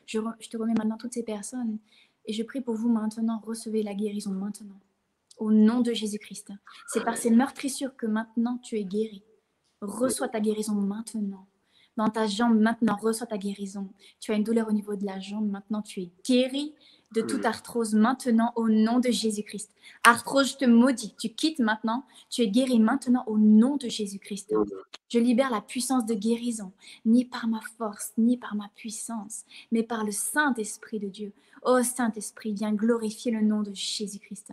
Je te remets maintenant toutes ces personnes et je prie pour vous maintenant, recevez la guérison maintenant. Au nom de Jésus-Christ. C'est par ces meurtrissures que maintenant tu es guéri. Reçois ta guérison maintenant. Dans ta jambe, maintenant, reçois ta guérison. Tu as une douleur au niveau de la jambe, maintenant tu es guéri de toute arthrose maintenant au nom de Jésus-Christ. Arthrose, je te maudis. Tu quittes maintenant. Tu es guéri maintenant au nom de Jésus-Christ. Je libère la puissance de guérison, ni par ma force, ni par ma puissance, mais par le Saint-Esprit de Dieu. Ô Saint-Esprit, viens glorifier le nom de Jésus-Christ.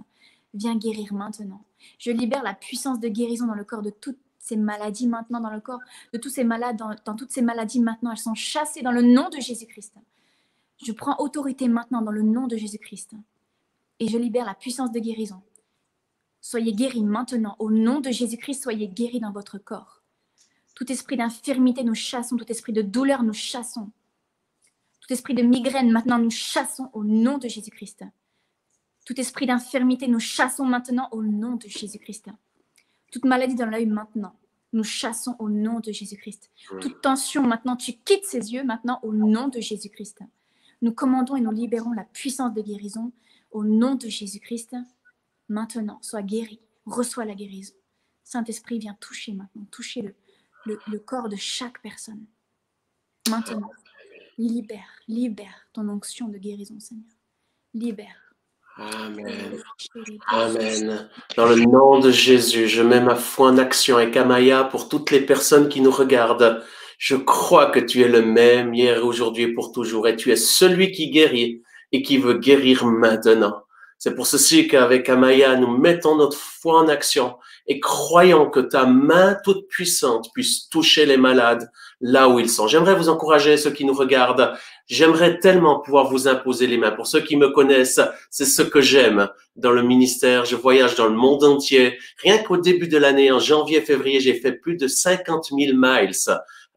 Viens guérir maintenant. Je libère la puissance de guérison dans le corps de toutes ces maladies maintenant, dans le corps de tous ces malades, dans toutes ces maladies maintenant. Elles sont chassées dans le nom de Jésus-Christ. Je prends autorité maintenant dans le nom de Jésus-Christ. Et je libère la puissance de guérison. Soyez guéris maintenant. Au nom de Jésus-Christ, soyez guéris dans votre corps. Tout esprit d'infirmité, nous chassons. Tout esprit de douleur, nous chassons. Tout esprit de migraine, maintenant, nous chassons au nom de Jésus-Christ. Tout esprit d'infirmité, nous chassons maintenant au nom de Jésus-Christ. Toute maladie dans l'œil maintenant, nous chassons au nom de Jésus-Christ. Toute tension maintenant, tu quittes ses yeux maintenant au nom de Jésus-Christ. Nous commandons et nous libérons la puissance de guérison au nom de Jésus-Christ. Maintenant, sois guéri, reçois la guérison. Saint-Esprit, viens toucher maintenant, toucher le corps de chaque personne. Maintenant, libère ton onction de guérison, Seigneur. Libère. Amen. Amen. Dans le nom de Jésus, je mets ma foi en action avec Amaya pour toutes les personnes qui nous regardent. Je crois que tu es le même hier, aujourd'hui et pour toujours. Et tu es celui qui guérit et qui veut guérir maintenant. C'est pour ceci qu'avec Amaya, nous mettons notre foi en action et croyons que ta main toute puissante puisse toucher les malades là où ils sont. J'aimerais vous encourager, ceux qui nous regardent. J'aimerais tellement pouvoir vous imposer les mains. Pour ceux qui me connaissent, c'est ce que j'aime dans le ministère. Je voyage dans le monde entier. Rien qu'au début de l'année, en janvier, février, j'ai fait plus de 50 000 miles.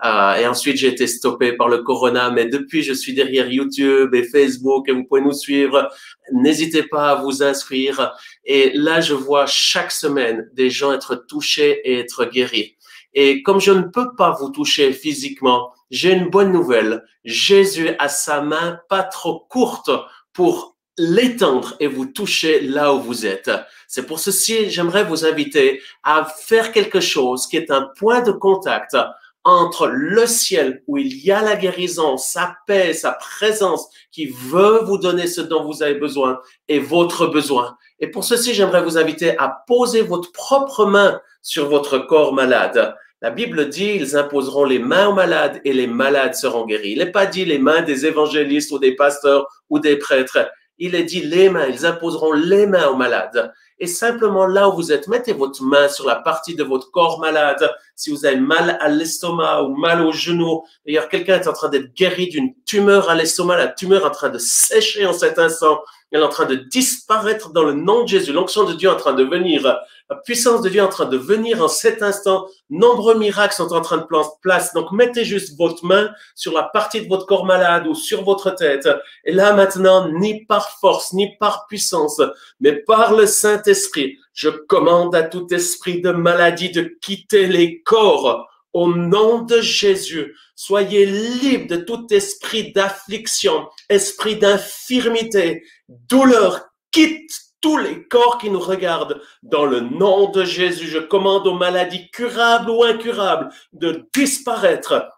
Et ensuite, j'ai été stoppé par le corona. Mais depuis, je suis derrière YouTube et Facebook et vous pouvez nous suivre. N'hésitez pas à vous inscrire. Et là, je vois chaque semaine des gens être touchés et être guéris. Et comme je ne peux pas vous toucher physiquement, j'ai une bonne nouvelle. Jésus a sa main pas trop courte pour l'étendre et vous toucher là où vous êtes. C'est pour ceci, j'aimerais vous inviter à faire quelque chose qui est un point de contact entre le ciel où il y a la guérison, sa paix, sa présence qui veut vous donner ce dont vous avez besoin et votre besoin. Et pour ceci, j'aimerais vous inviter à poser votre propre main sur votre corps malade. La Bible dit, ils imposeront les mains aux malades et les malades seront guéris. Il n'est pas dit les mains des évangélistes ou des pasteurs ou des prêtres. Il est dit les mains, ils imposeront les mains aux malades. Et simplement là où vous êtes, mettez votre main sur la partie de votre corps malade. Si vous avez mal à l'estomac ou mal au genou, d'ailleurs quelqu'un est en train d'être guéri d'une tumeur à l'estomac, la tumeur est en train de sécher en cet instant. Elle est en train de disparaître dans le nom de Jésus. L'onction de Dieu est en train de venir. La puissance de Dieu est en train de venir en cet instant. Nombreux miracles sont en train de prendre place. Donc, mettez juste votre main sur la partie de votre corps malade ou sur votre tête. Et là, maintenant, ni par force, ni par puissance, mais par le Saint-Esprit, je commande à tout esprit de maladie de quitter les corps. Au nom de Jésus, soyez libres de tout esprit d'affliction, esprit d'infirmité, douleur. Quitte tous les corps qui nous regardent. Dans le nom de Jésus, je commande aux maladies curables ou incurables de disparaître.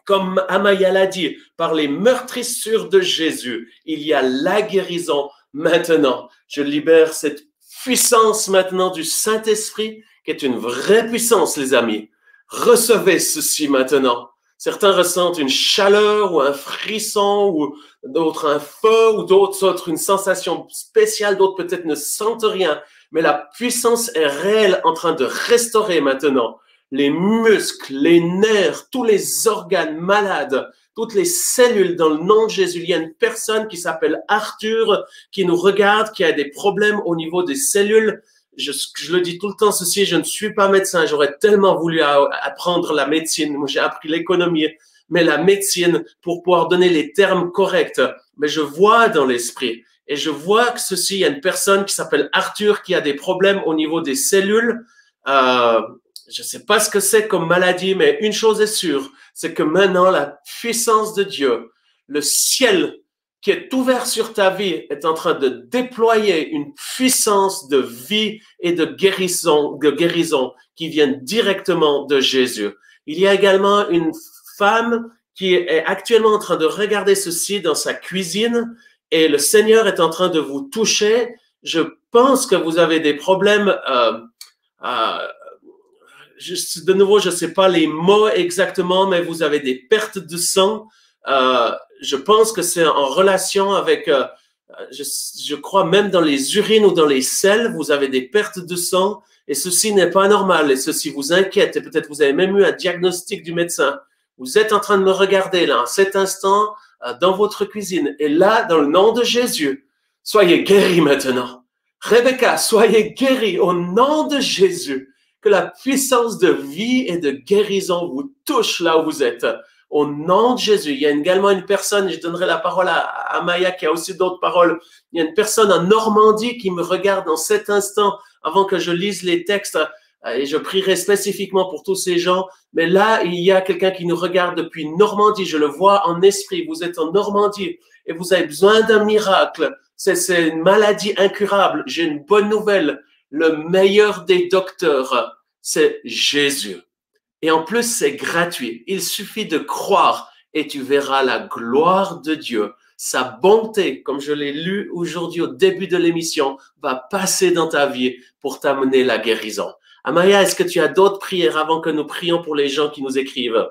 Comme Amaya l'a dit, par les meurtrissures de Jésus, il y a la guérison maintenant. Je libère cette puissance maintenant du Saint-Esprit, qui est une vraie puissance, les amis. Recevez ceci maintenant. Certains ressentent une chaleur ou un frisson, ou d'autres un feu, ou d'autres une sensation spéciale, d'autres peut-être ne sentent rien. Mais la puissance est réelle en train de restaurer maintenant les muscles, les nerfs, tous les organes malades, toutes les cellules dans le nom de Jésus. Il y a une personne qui s'appelle Arthur qui nous regarde, qui a des problèmes au niveau des cellules. Je le dis tout le temps ceci, je ne suis pas médecin, j'aurais tellement voulu apprendre la médecine, moi j'ai appris l'économie, mais la médecine pour pouvoir donner les termes corrects. Mais je vois dans l'esprit et je vois que ceci, il y a une personne qui s'appelle Arthur qui a des problèmes au niveau des cellules. je ne sais pas ce que c'est comme maladie, mais une chose est sûre, c'est que maintenant la puissance de Dieu, le ciel qui est ouvert sur ta vie est en train de déployer une puissance de vie et de guérison qui viennent directement de Jésus. Il y a également une femme qui est actuellement en train de regarder ceci dans sa cuisine et le Seigneur est en train de vous toucher. Je pense que vous avez des problèmes. De nouveau, je ne sais pas les mots exactement, mais vous avez des pertes de sang. Je pense que c'est en relation avec, je crois même dans les urines ou dans les selles, vous avez des pertes de sang et ceci n'est pas normal et ceci vous inquiète et peut-être vous avez même eu un diagnostic du médecin. Vous êtes en train de me regarder là, en cet instant, dans votre cuisine et là, dans le nom de Jésus, soyez guéris maintenant. Rebecca, soyez guéris au nom de Jésus. Que la puissance de vie et de guérison vous touche là où vous êtes. Au nom de Jésus, il y a également une personne, je donnerai la parole à Maya qui a aussi d'autres paroles. Il y a une personne en Normandie qui me regarde en cet instant avant que je lise les textes et je prierai spécifiquement pour tous ces gens. Mais là, il y a quelqu'un qui nous regarde depuis Normandie. Je le vois en esprit. Vous êtes en Normandie et vous avez besoin d'un miracle. C'est une maladie incurable. J'ai une bonne nouvelle. Le meilleur des docteurs, c'est Jésus. Et en plus, c'est gratuit. Il suffit de croire et tu verras la gloire de Dieu. Sa bonté, comme je l'ai lu aujourd'hui au début de l'émission, va passer dans ta vie pour t'amener la guérison. Amaya, est-ce que tu as d'autres prières avant que nous prions pour les gens qui nous écrivent?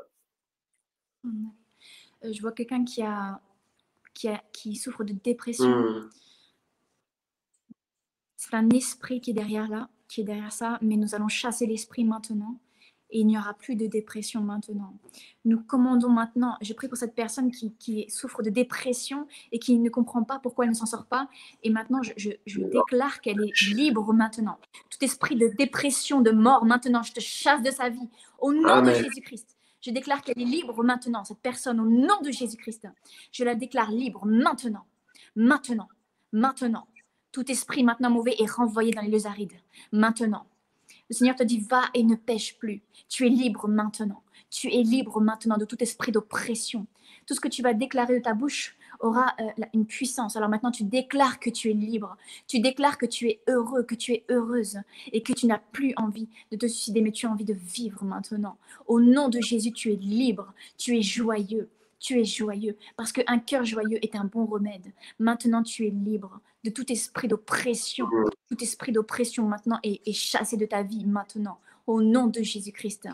Je vois quelqu'un qui souffre de dépression. C'est un esprit qui est derrière ça, mais nous allons chasser l'esprit maintenant et il n'y aura plus de dépression maintenant. Nous commandons maintenant, je prie pour cette personne qui souffre de dépression et qui ne comprend pas pourquoi elle ne s'en sort pas. Et maintenant, je déclare qu'elle est libre maintenant. Tout esprit de dépression, de mort, maintenant, je te chasse de sa vie au nom de Jésus-Christ. Je déclare qu'elle est libre maintenant, cette personne, au nom de Jésus-Christ. Je la déclare libre maintenant, maintenant, maintenant. Tout esprit maintenant mauvais est renvoyé dans les lieux arides. Maintenant. Le Seigneur te dit, va et ne pêche plus. Tu es libre maintenant. Tu es libre maintenant de tout esprit d'oppression. Tout ce que tu vas déclarer de ta bouche aura une puissance. Alors maintenant, tu déclares que tu es libre. Tu déclares que tu es heureux, que tu es heureuse et que tu n'as plus envie de te suicider, mais tu as envie de vivre maintenant. Au nom de Jésus, tu es libre. Tu es joyeux. Tu es joyeux parce qu'un cœur joyeux est un bon remède. Maintenant, tu es libre de tout esprit d'oppression. Tout esprit d'oppression maintenant est chassé de ta vie maintenant. Au nom de Jésus-Christ.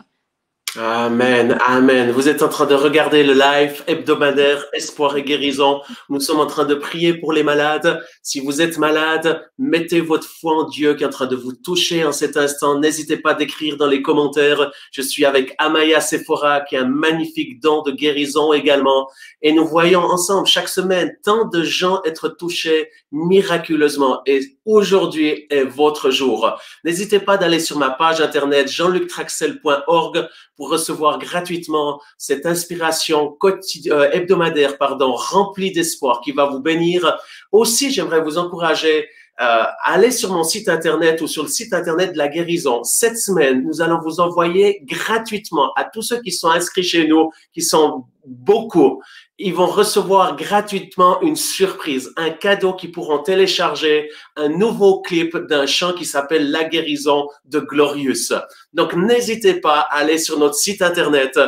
Amen, amen. Vous êtes en train de regarder le live hebdomadaire Espoir et Guérison. Nous sommes en train de prier pour les malades. Si vous êtes malade, mettez votre foi en Dieu qui est en train de vous toucher en cet instant. N'hésitez pas d'écrire dans les commentaires. Je suis avec Amaya Sephora qui a un magnifique don de guérison également. Et nous voyons ensemble chaque semaine tant de gens être touchés miraculeusement. Et aujourd'hui est votre jour. N'hésitez pas d'aller sur ma page internet jeanluctraxel.org pour recevoir gratuitement cette inspiration hebdomadaire, remplie d'espoir qui va vous bénir. Aussi, j'aimerais vous encourager à aller sur mon site internet ou sur le site internet de la guérison. Cette semaine, nous allons vous envoyer gratuitement à tous ceux qui sont inscrits chez nous, qui sont beaucoup. Ils vont recevoir gratuitement une surprise, un cadeau qu'ils pourront télécharger, un nouveau clip d'un chant qui s'appelle La guérison de Glorious. Donc, n'hésitez pas à aller sur notre site internet,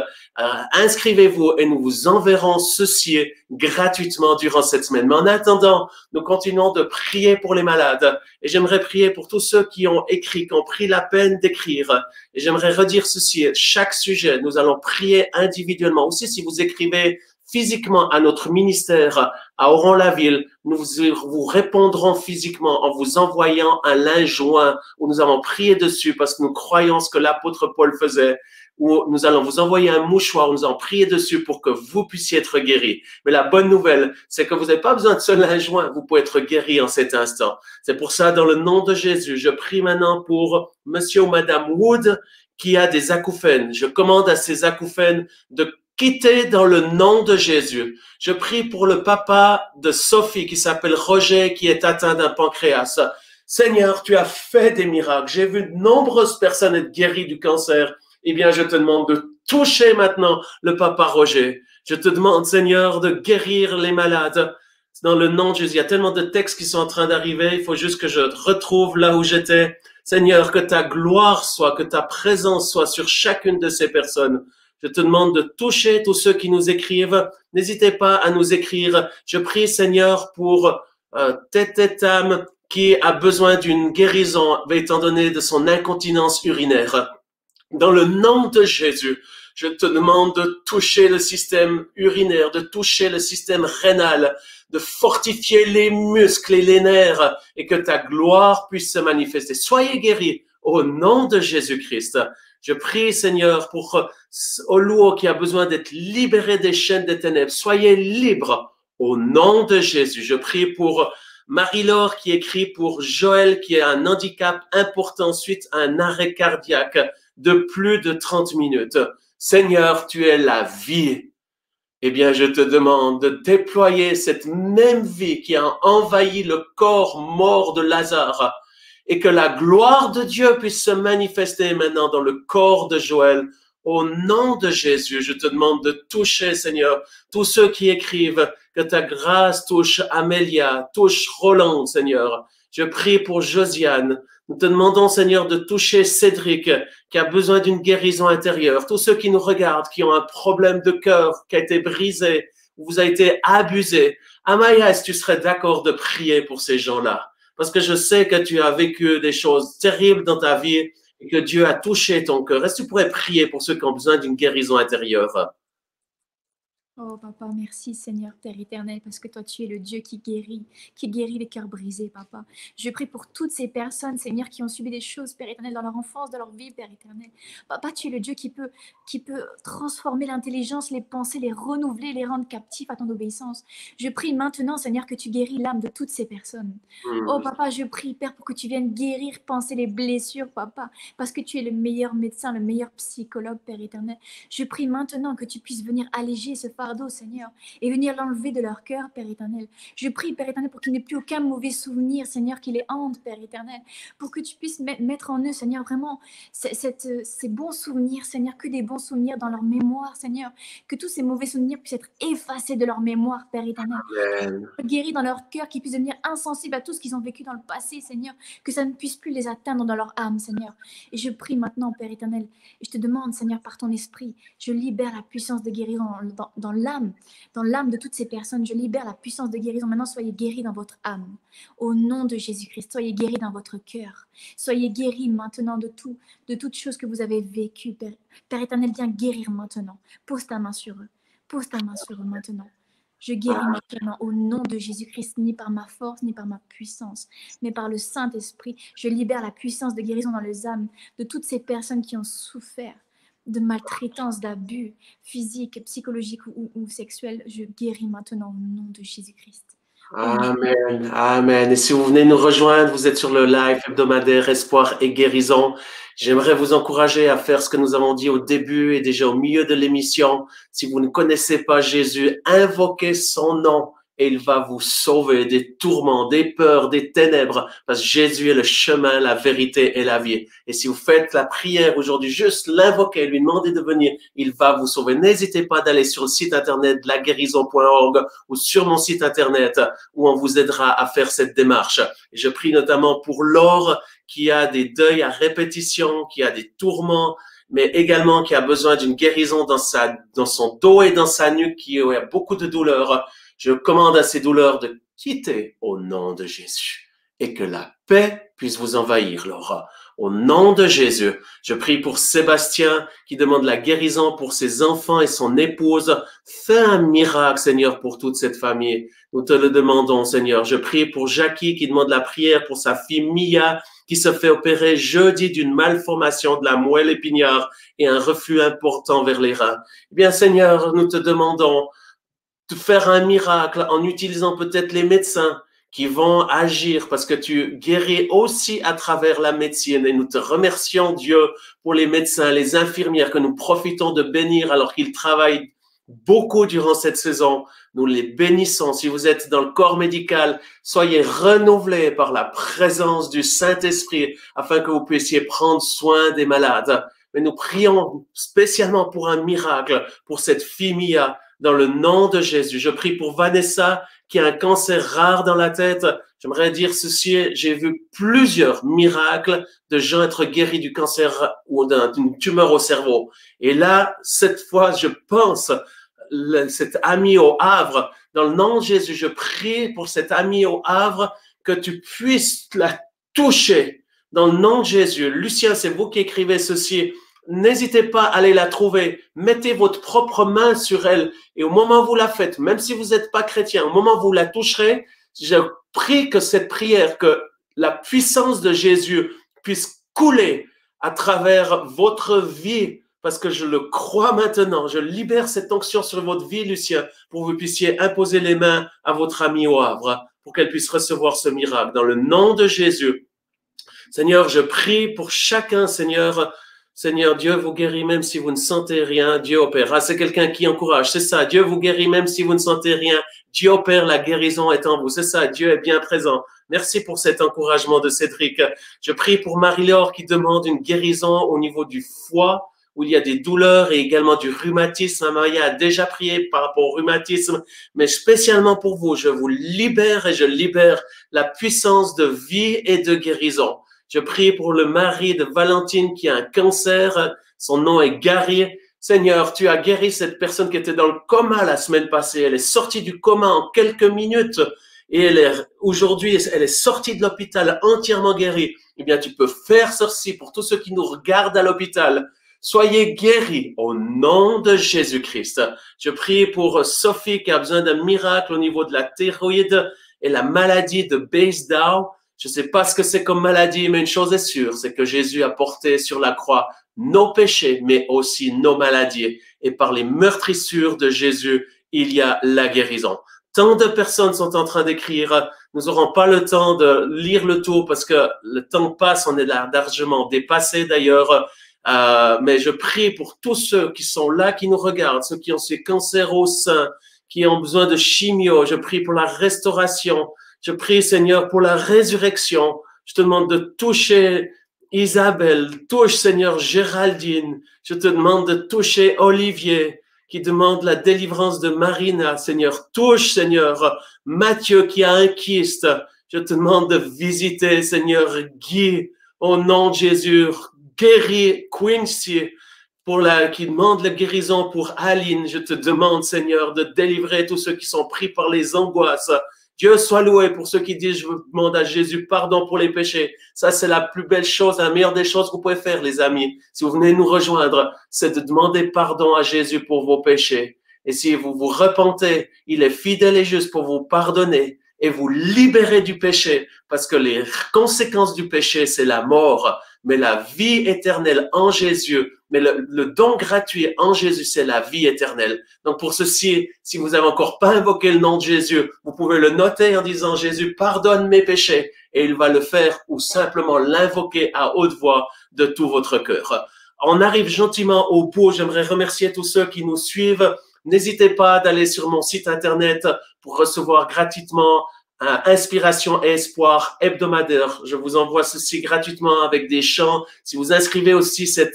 inscrivez-vous et nous vous enverrons ceci gratuitement durant cette semaine. Mais en attendant, nous continuons de prier pour les malades et j'aimerais prier pour tous ceux qui ont écrit, qui ont pris la peine d'écrire. Et j'aimerais redire ceci, chaque sujet, nous allons prier individuellement. Aussi, si vous écrivez physiquement à notre ministère à Oron-la-Ville, nous vous répondrons physiquement en vous envoyant un linge joint où nous avons prié dessus parce que nous croyons ce que l'apôtre Paul faisait, où nous allons vous envoyer un mouchoir où nous allons prier dessus pour que vous puissiez être guéris. Mais la bonne nouvelle, c'est que vous n'avez pas besoin de ce linge joint, vous pouvez être guéri en cet instant. C'est pour ça, dans le nom de Jésus, je prie maintenant pour monsieur ou madame Wood qui a des acouphènes. Je commande à ces acouphènes de quitter dans le nom de Jésus. Je prie pour le papa de Sophie qui s'appelle Roger qui est atteint d'un pancréas. Seigneur, tu as fait des miracles. J'ai vu de nombreuses personnes être guéries du cancer. Eh bien, je te demande de toucher maintenant le papa Roger. Je te demande, Seigneur, de guérir les malades. Dans le nom de Jésus, il y a tellement de textes qui sont en train d'arriver. Il faut juste que je retrouve là où j'étais. Seigneur, que ta gloire soit, que ta présence soit sur chacune de ces personnes. Je te demande de toucher tous ceux qui nous écrivent. N'hésitez pas à nous écrire. Je prie, Seigneur, pour Tététam qui a besoin d'une guérison étant donné de son incontinence urinaire. Dans le nom de Jésus, je te demande de toucher le système urinaire, de toucher le système rénal, de fortifier les muscles et les nerfs et que ta gloire puisse se manifester. Soyez guéris au nom de Jésus-Christ. Je prie, Seigneur, pour Oluo qui a besoin d'être libéré des chaînes des ténèbres. Soyez libre au nom de Jésus. Je prie pour Marie-Laure qui écrit pour Joël qui a un handicap important suite à un arrêt cardiaque de plus de 30 minutes. Seigneur, tu es la vie. Eh bien, je te demande de déployer cette même vie qui a envahi le corps mort de Lazare et que la gloire de Dieu puisse se manifester maintenant dans le corps de Joël. Au nom de Jésus, je te demande de toucher, Seigneur, tous ceux qui écrivent, que ta grâce touche Amélia, touche Roland, Seigneur. Je prie pour Josiane. Nous te demandons, Seigneur, de toucher Cédric, qui a besoin d'une guérison intérieure. Tous ceux qui nous regardent, qui ont un problème de cœur, qui a été brisé, ou vous a été abusé. Amaya, est-ce que tu serais d'accord de prier pour ces gens-là? Parce que je sais que tu as vécu des choses terribles dans ta vie et que Dieu a touché ton cœur. Est-ce que tu pourrais prier pour ceux qui ont besoin d'une guérison intérieure? Oh papa, merci Seigneur Père éternel, parce que toi tu es le Dieu qui guérit les cœurs brisés, papa. Je prie pour toutes ces personnes, Seigneur, qui ont subi des choses, Père éternel, dans leur enfance, dans leur vie, Père éternel. Papa, tu es le Dieu qui peut transformer l'intelligence, les pensées, les renouveler, les rendre captifs à ton obéissance. Je prie maintenant, Seigneur, que tu guéris l'âme de toutes ces personnes. Oh papa, je prie, Père, pour que tu viennes guérir, penser les blessures, papa, parce que tu es le meilleur médecin, le meilleur psychologue, Père éternel. Je prie maintenant que tu puisses venir alléger ce fardeau, Seigneur, et venir l'enlever de leur cœur, Père éternel. Je prie, Père éternel, pour qu'il n'y ait plus aucun mauvais souvenir, Seigneur, qui les hante, Père éternel, pour que tu puisses mettre en eux, Seigneur, vraiment ces bons souvenirs, Seigneur, que des bons souvenirs dans leur mémoire, Seigneur, que tous ces mauvais souvenirs puissent être effacés de leur mémoire, Père éternel. Amen. Guéris dans leur cœur, qu'ils puissent devenir insensibles à tout ce qu'ils ont vécu dans le passé, Seigneur, que ça ne puisse plus les atteindre dans leur âme, Seigneur. Et je prie maintenant, Père éternel, et je te demande, Seigneur, par ton esprit, je libère la puissance de guérison dans l'âme de toutes ces personnes. Je libère la puissance de guérison. Maintenant, soyez guéris dans votre âme. Au nom de Jésus-Christ, soyez guéris dans votre cœur. Soyez guéris maintenant de toutes choses que vous avez vécues. Père éternel, viens guérir maintenant. Pose ta main sur eux. Pose ta main sur eux maintenant. Je guéris maintenant au nom de Jésus-Christ, ni par ma force, ni par ma puissance, mais par le Saint-Esprit. Je libère la puissance de guérison dans les âmes de toutes ces personnes qui ont souffert de maltraitance, d'abus physiques, psychologiques ou sexuels. Je guéris maintenant au nom de Jésus-Christ. Amen, amen. Et si vous venez nous rejoindre, vous êtes sur le live hebdomadaire Espoir et Guérison. J'aimerais vous encourager à faire ce que nous avons dit au début et déjà au milieu de l'émission. Si vous ne connaissez pas Jésus, invoquez son nom et il va vous sauver des tourments, des peurs, des ténèbres, parce que Jésus est le chemin, la vérité et la vie. Et si vous faites la prière aujourd'hui, juste l'invoquer, lui demander de venir, il va vous sauver. N'hésitez pas d'aller sur le site internet de laguérison.org ou sur mon site internet où on vous aidera à faire cette démarche. Et je prie notamment pour Laure qui a des deuils à répétition, qui a des tourments, mais également qui a besoin d'une guérison dans son dos et dans sa nuque, qui a beaucoup de douleurs. Je commande à ces douleurs de quitter au nom de Jésus et que la paix puisse vous envahir, Laura. Au nom de Jésus, je prie pour Sébastien qui demande la guérison pour ses enfants et son épouse. Fais un miracle, Seigneur, pour toute cette famille. Nous te le demandons, Seigneur. Je prie pour Jackie qui demande la prière pour sa fille Mia qui se fait opérer jeudi d'une malformation de la moelle épinière et un reflux important vers les reins. Eh bien, Seigneur, nous te demandons de faire un miracle en utilisant peut-être les médecins qui vont agir parce que tu guéris aussi à travers la médecine et nous te remercions Dieu pour les médecins, les infirmières que nous profitons de bénir alors qu'ils travaillent beaucoup durant cette saison. Nous les bénissons. Si vous êtes dans le corps médical, soyez renouvelés par la présence du Saint-Esprit afin que vous puissiez prendre soin des malades. Mais nous prions spécialement pour un miracle pour cette fille Mia dans le nom de Jésus. Je prie pour Vanessa qui a un cancer rare dans la tête. J'aimerais dire ceci, j'ai vu plusieurs miracles de gens être guéris du cancer ou d'une tumeur au cerveau. Et là, cette fois, je pense, cette amie au Havre, dans le nom de Jésus, je prie pour cette amie au Havre que tu puisses la toucher dans le nom de Jésus. Lucien, c'est vous qui écrivez ceci. N'hésitez pas à aller la trouver. Mettez votre propre main sur elle. Et au moment où vous la faites, même si vous n'êtes pas chrétien, au moment où vous la toucherez, je prie que cette prière, que la puissance de Jésus puisse couler à travers votre vie, parce que je le crois maintenant. Je libère cette onction sur votre vie, Lucien, pour que vous puissiez imposer les mains à votre amie au Havre, pour qu'elle puisse recevoir ce miracle. Dans le nom de Jésus, Seigneur, je prie pour chacun, Seigneur. Seigneur, Dieu vous guérit même si vous ne sentez rien, Dieu opère. Ah, c'est quelqu'un qui encourage, c'est ça, Dieu vous guérit même si vous ne sentez rien, Dieu opère, la guérison est en vous, c'est ça, Dieu est bien présent. Merci pour cet encouragement de Cédric. Je prie pour Marie-Laure qui demande une guérison au niveau du foie, où il y a des douleurs et également du rhumatisme. Maria a déjà prié par rapport au rhumatisme, mais spécialement pour vous, je vous libère et je libère la puissance de vie et de guérison. Je prie pour le mari de Valentine qui a un cancer. Son nom est Gary. Seigneur, tu as guéri cette personne qui était dans le coma la semaine passée. Elle est sortie du coma en quelques minutes et aujourd'hui, elle est sortie de l'hôpital entièrement guérie. Eh bien, tu peux faire ceci pour tous ceux qui nous regardent à l'hôpital. Soyez guéris au nom de Jésus-Christ. Je prie pour Sophie qui a besoin d'un miracle au niveau de la thyroïde et la maladie de Basedow. Je ne sais pas ce que c'est comme maladie, mais une chose est sûre, c'est que Jésus a porté sur la croix nos péchés, mais aussi nos maladies. Et par les meurtrissures de Jésus, il y a la guérison. Tant de personnes sont en train d'écrire. Nous n'aurons pas le temps de lire le tout parce que le temps passe, on est largement dépassé d'ailleurs. Mais je prie pour tous ceux qui sont là, qui nous regardent, ceux qui ont ces cancers au sein, qui ont besoin de chimio. Je prie pour la restauration. Je prie, Seigneur, pour la résurrection. Je te demande de toucher Isabelle. Touche, Seigneur, Géraldine. Je te demande de toucher Olivier, qui demande la délivrance de Marina. Seigneur, touche, Seigneur, Mathieu, qui a un kyste. Je te demande de visiter, Seigneur, Guy, au nom de Jésus. Guéris Quincy, qui demande la guérison pour Aline. Je te demande, Seigneur, de délivrer tous ceux qui sont pris par les angoisses. Dieu soit loué pour ceux qui disent, je demande à Jésus pardon pour les péchés. Ça, c'est la plus belle chose, la meilleure des choses que vous pouvez faire, les amis. Si vous venez nous rejoindre, c'est de demander pardon à Jésus pour vos péchés. Et si vous vous repentez, il est fidèle et juste pour vous pardonner et vous libérer du péché, parce que les conséquences du péché, c'est la mort. Mais la vie éternelle en Jésus, mais le don gratuit en Jésus, c'est la vie éternelle. Donc pour ceci, si vous n'avez encore pas invoqué le nom de Jésus, vous pouvez le noter en disant Jésus, pardonne mes péchés, et il va le faire ou simplement l'invoquer à haute voix de tout votre cœur. On arrive gentiment au bout. J'aimerais remercier tous ceux qui nous suivent. N'hésitez pas d'aller sur mon site internet pour recevoir gratuitement Inspiration et Espoir hebdomadaire. Je vous envoie ceci gratuitement avec des chants. Si vous inscrivez aussi, c'est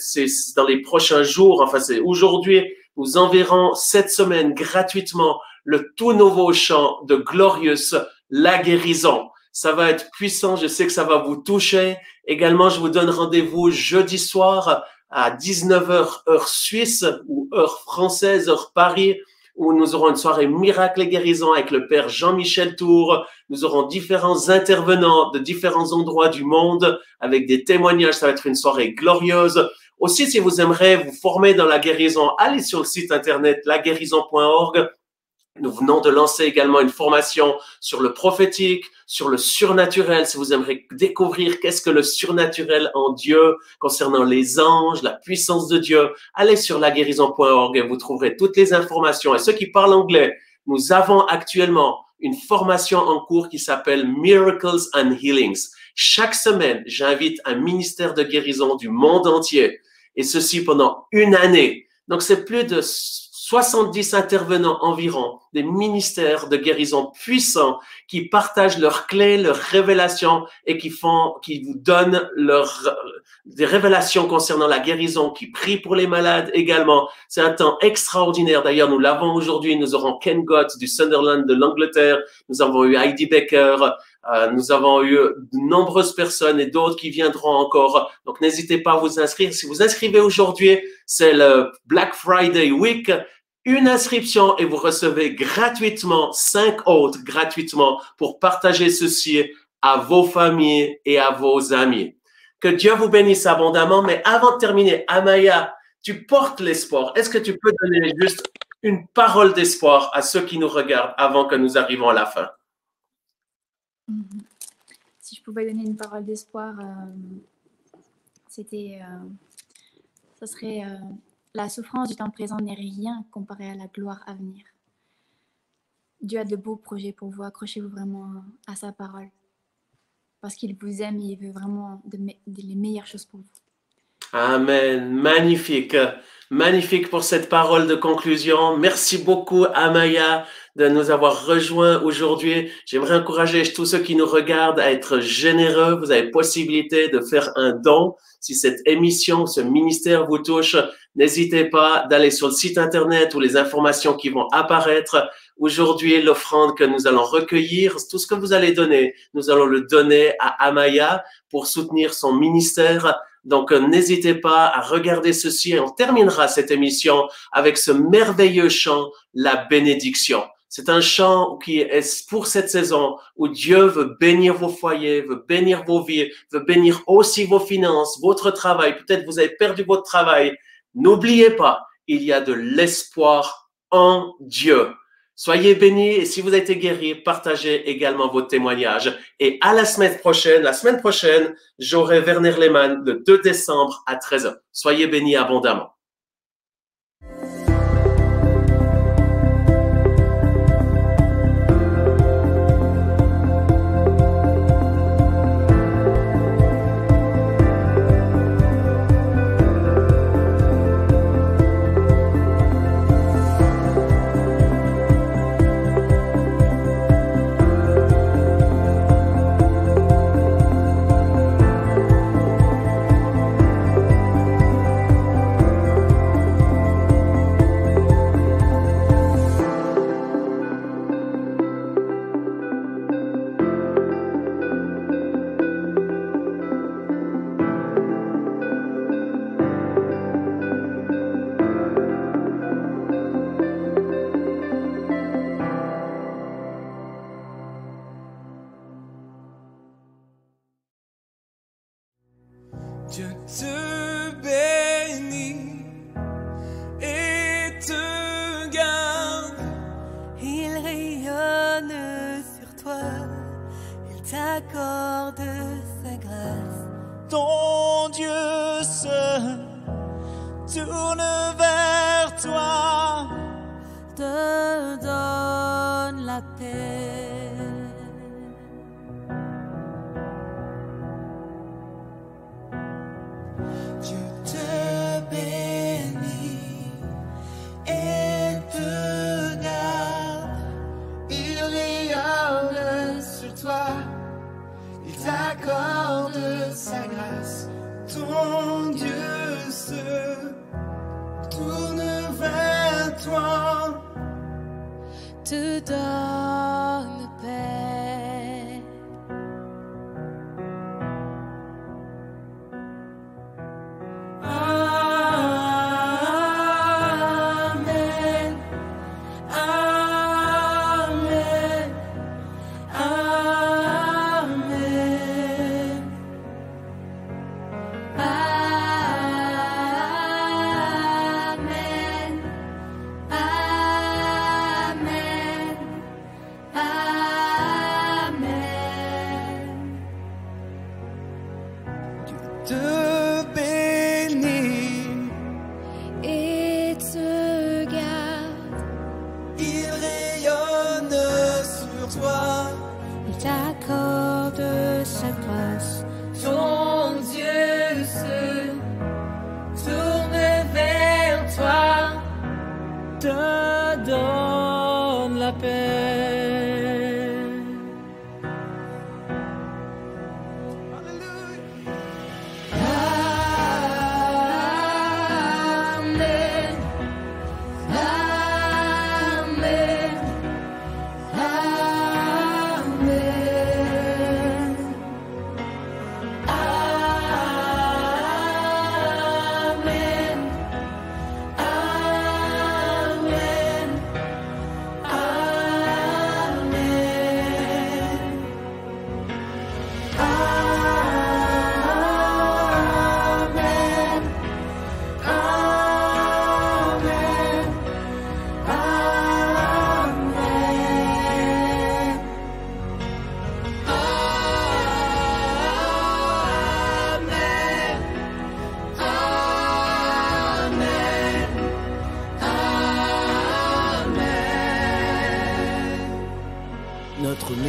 dans les prochains jours, enfin c'est aujourd'hui, nous enverrons cette semaine gratuitement le tout nouveau chant de Glorious, la guérison. Ça va être puissant, je sais que ça va vous toucher. Également, je vous donne rendez-vous jeudi soir à 19h heure suisse ou heure française, heure Paris, où nous aurons une soirée miracle et guérison avec le Père Jean-Michel Tour. Nous aurons différents intervenants de différents endroits du monde avec des témoignages. Ça va être une soirée glorieuse. Aussi, si vous aimeriez vous former dans la guérison, allez sur le site internet laguérison.org. Nous venons de lancer également une formation sur le prophétique, sur le surnaturel. Si vous aimeriez découvrir qu'est-ce que le surnaturel en Dieu, concernant les anges, la puissance de Dieu, allez sur laguérison.org et vous trouverez toutes les informations. Et ceux qui parlent anglais, nous avons actuellement une formation en cours qui s'appelle Miracles and Healings. Chaque semaine, j'invite un ministère de guérison du monde entier, et ceci pendant une année. Donc, c'est plus de 70 intervenants environ, des ministères de guérison puissants qui partagent leurs clés, leurs révélations et qui vous donnent des révélations concernant la guérison, qui prient pour les malades également. C'est un temps extraordinaire. D'ailleurs, nous l'avons aujourd'hui. Nous aurons Ken Gott du Sunderland de l'Angleterre. Nous avons eu Heidi Becker. Nous avons eu de nombreuses personnes et d'autres qui viendront encore. Donc, n'hésitez pas à vous inscrire. Si vous inscrivez aujourd'hui, c'est le Black Friday Week. Une inscription et vous recevez gratuitement 5 autres gratuitement pour partager ceci à vos familles et à vos amis. Que Dieu vous bénisse abondamment. Mais avant de terminer, Amaya, tu portes l'espoir. Est-ce que tu peux donner juste une parole d'espoir à ceux qui nous regardent avant que nous arrivions à la fin? Si je pouvais donner une parole d'espoir, ce serait la souffrance du temps présent n'est rien comparé à la gloire à venir. Dieu a de beaux projets pour vous. Accrochez-vous vraiment à sa parole. Parce qu'il vous aime et il veut vraiment les meilleures choses pour vous. Amen. Magnifique. Magnifique pour cette parole de conclusion. Merci beaucoup, Amaya, de nous avoir rejoints aujourd'hui. J'aimerais encourager tous ceux qui nous regardent à être généreux. Vous avez possibilité de faire un don. Si cette émission, ce ministère vous touche, n'hésitez pas d'aller sur le site Internet où les informations qui vont apparaître. Aujourd'hui, l'offrande que nous allons recueillir, tout ce que vous allez donner, nous allons le donner à Amaya pour soutenir son ministère. Donc, n'hésitez pas à regarder ceci et on terminera cette émission avec ce merveilleux chant, la bénédiction. C'est un chant qui est pour cette saison où Dieu veut bénir vos foyers, veut bénir vos vies, veut bénir aussi vos finances, votre travail. Peut-être vous avez perdu votre travail. N'oubliez pas, il y a de l'espoir en Dieu. Soyez bénis et si vous avez été guéris, partagez également vos témoignages. Et à la semaine prochaine, j'aurai Werner Lehmann le 2 décembre à 13h. Soyez bénis abondamment. Dieu te bénit et te garde. Il rayonne sur toi, il t'accorde sa grâce. Ton Dieu se tourne vers toi, Te donne la paix. Dieu te bénit et te garde. Il rayonne sur toi, il t'accorde sa grâce. Ton Dieu se tourne vers toi, Te donne paix.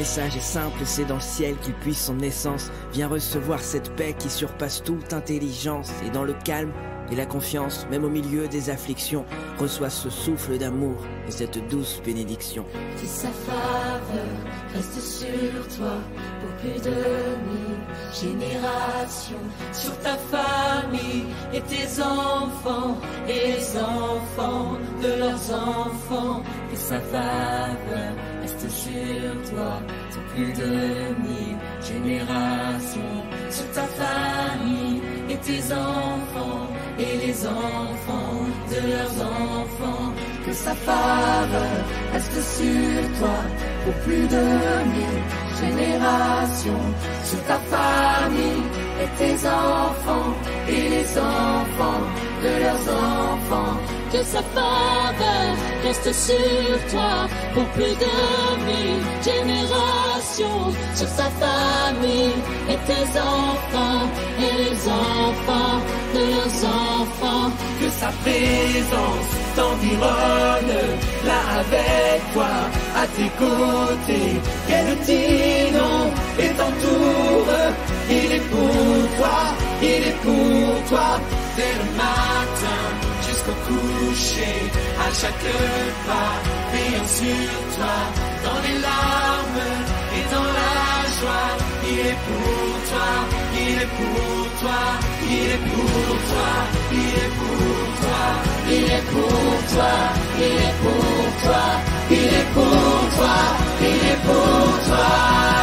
message est simple, c'est dans le ciel qu'il puise son essence. Viens recevoir cette paix qui surpasse toute intelligence. Et dans le calme et la confiance, même au milieu des afflictions, reçois ce souffle d'amour et cette douce bénédiction. Que sa faveur reste sur toi pour plus de 1000 générations, sur ta famille et tes enfants et les enfants de leurs enfants. Que sa faveur reste sur toi pour plus de 1000 générations, sur ta famille et tes enfants et les enfants de leurs enfants. Que sa faveur reste sur toi pour plus de 1000 générations, sur ta famille et tes enfants et les enfants de leurs enfants. Que sa faveur reste sur toi pour plus de 1000 générations, sur ta famille et tes enfants et les enfants de leurs enfants. Que sa présence t'environne, là avec toi, à tes côtés, qu'elle t'inonde et t'entoure. Il est pour toi, il est pour toi, dès le matin jusqu'au coucher, à chaque pas, veillant sur toi, dans les larmes et dans la joie. Il est pour toi, il est pour toi, il est pour toi, il est pour toi, il est pour toi, il est pour toi, il est pour toi, il est pour toi.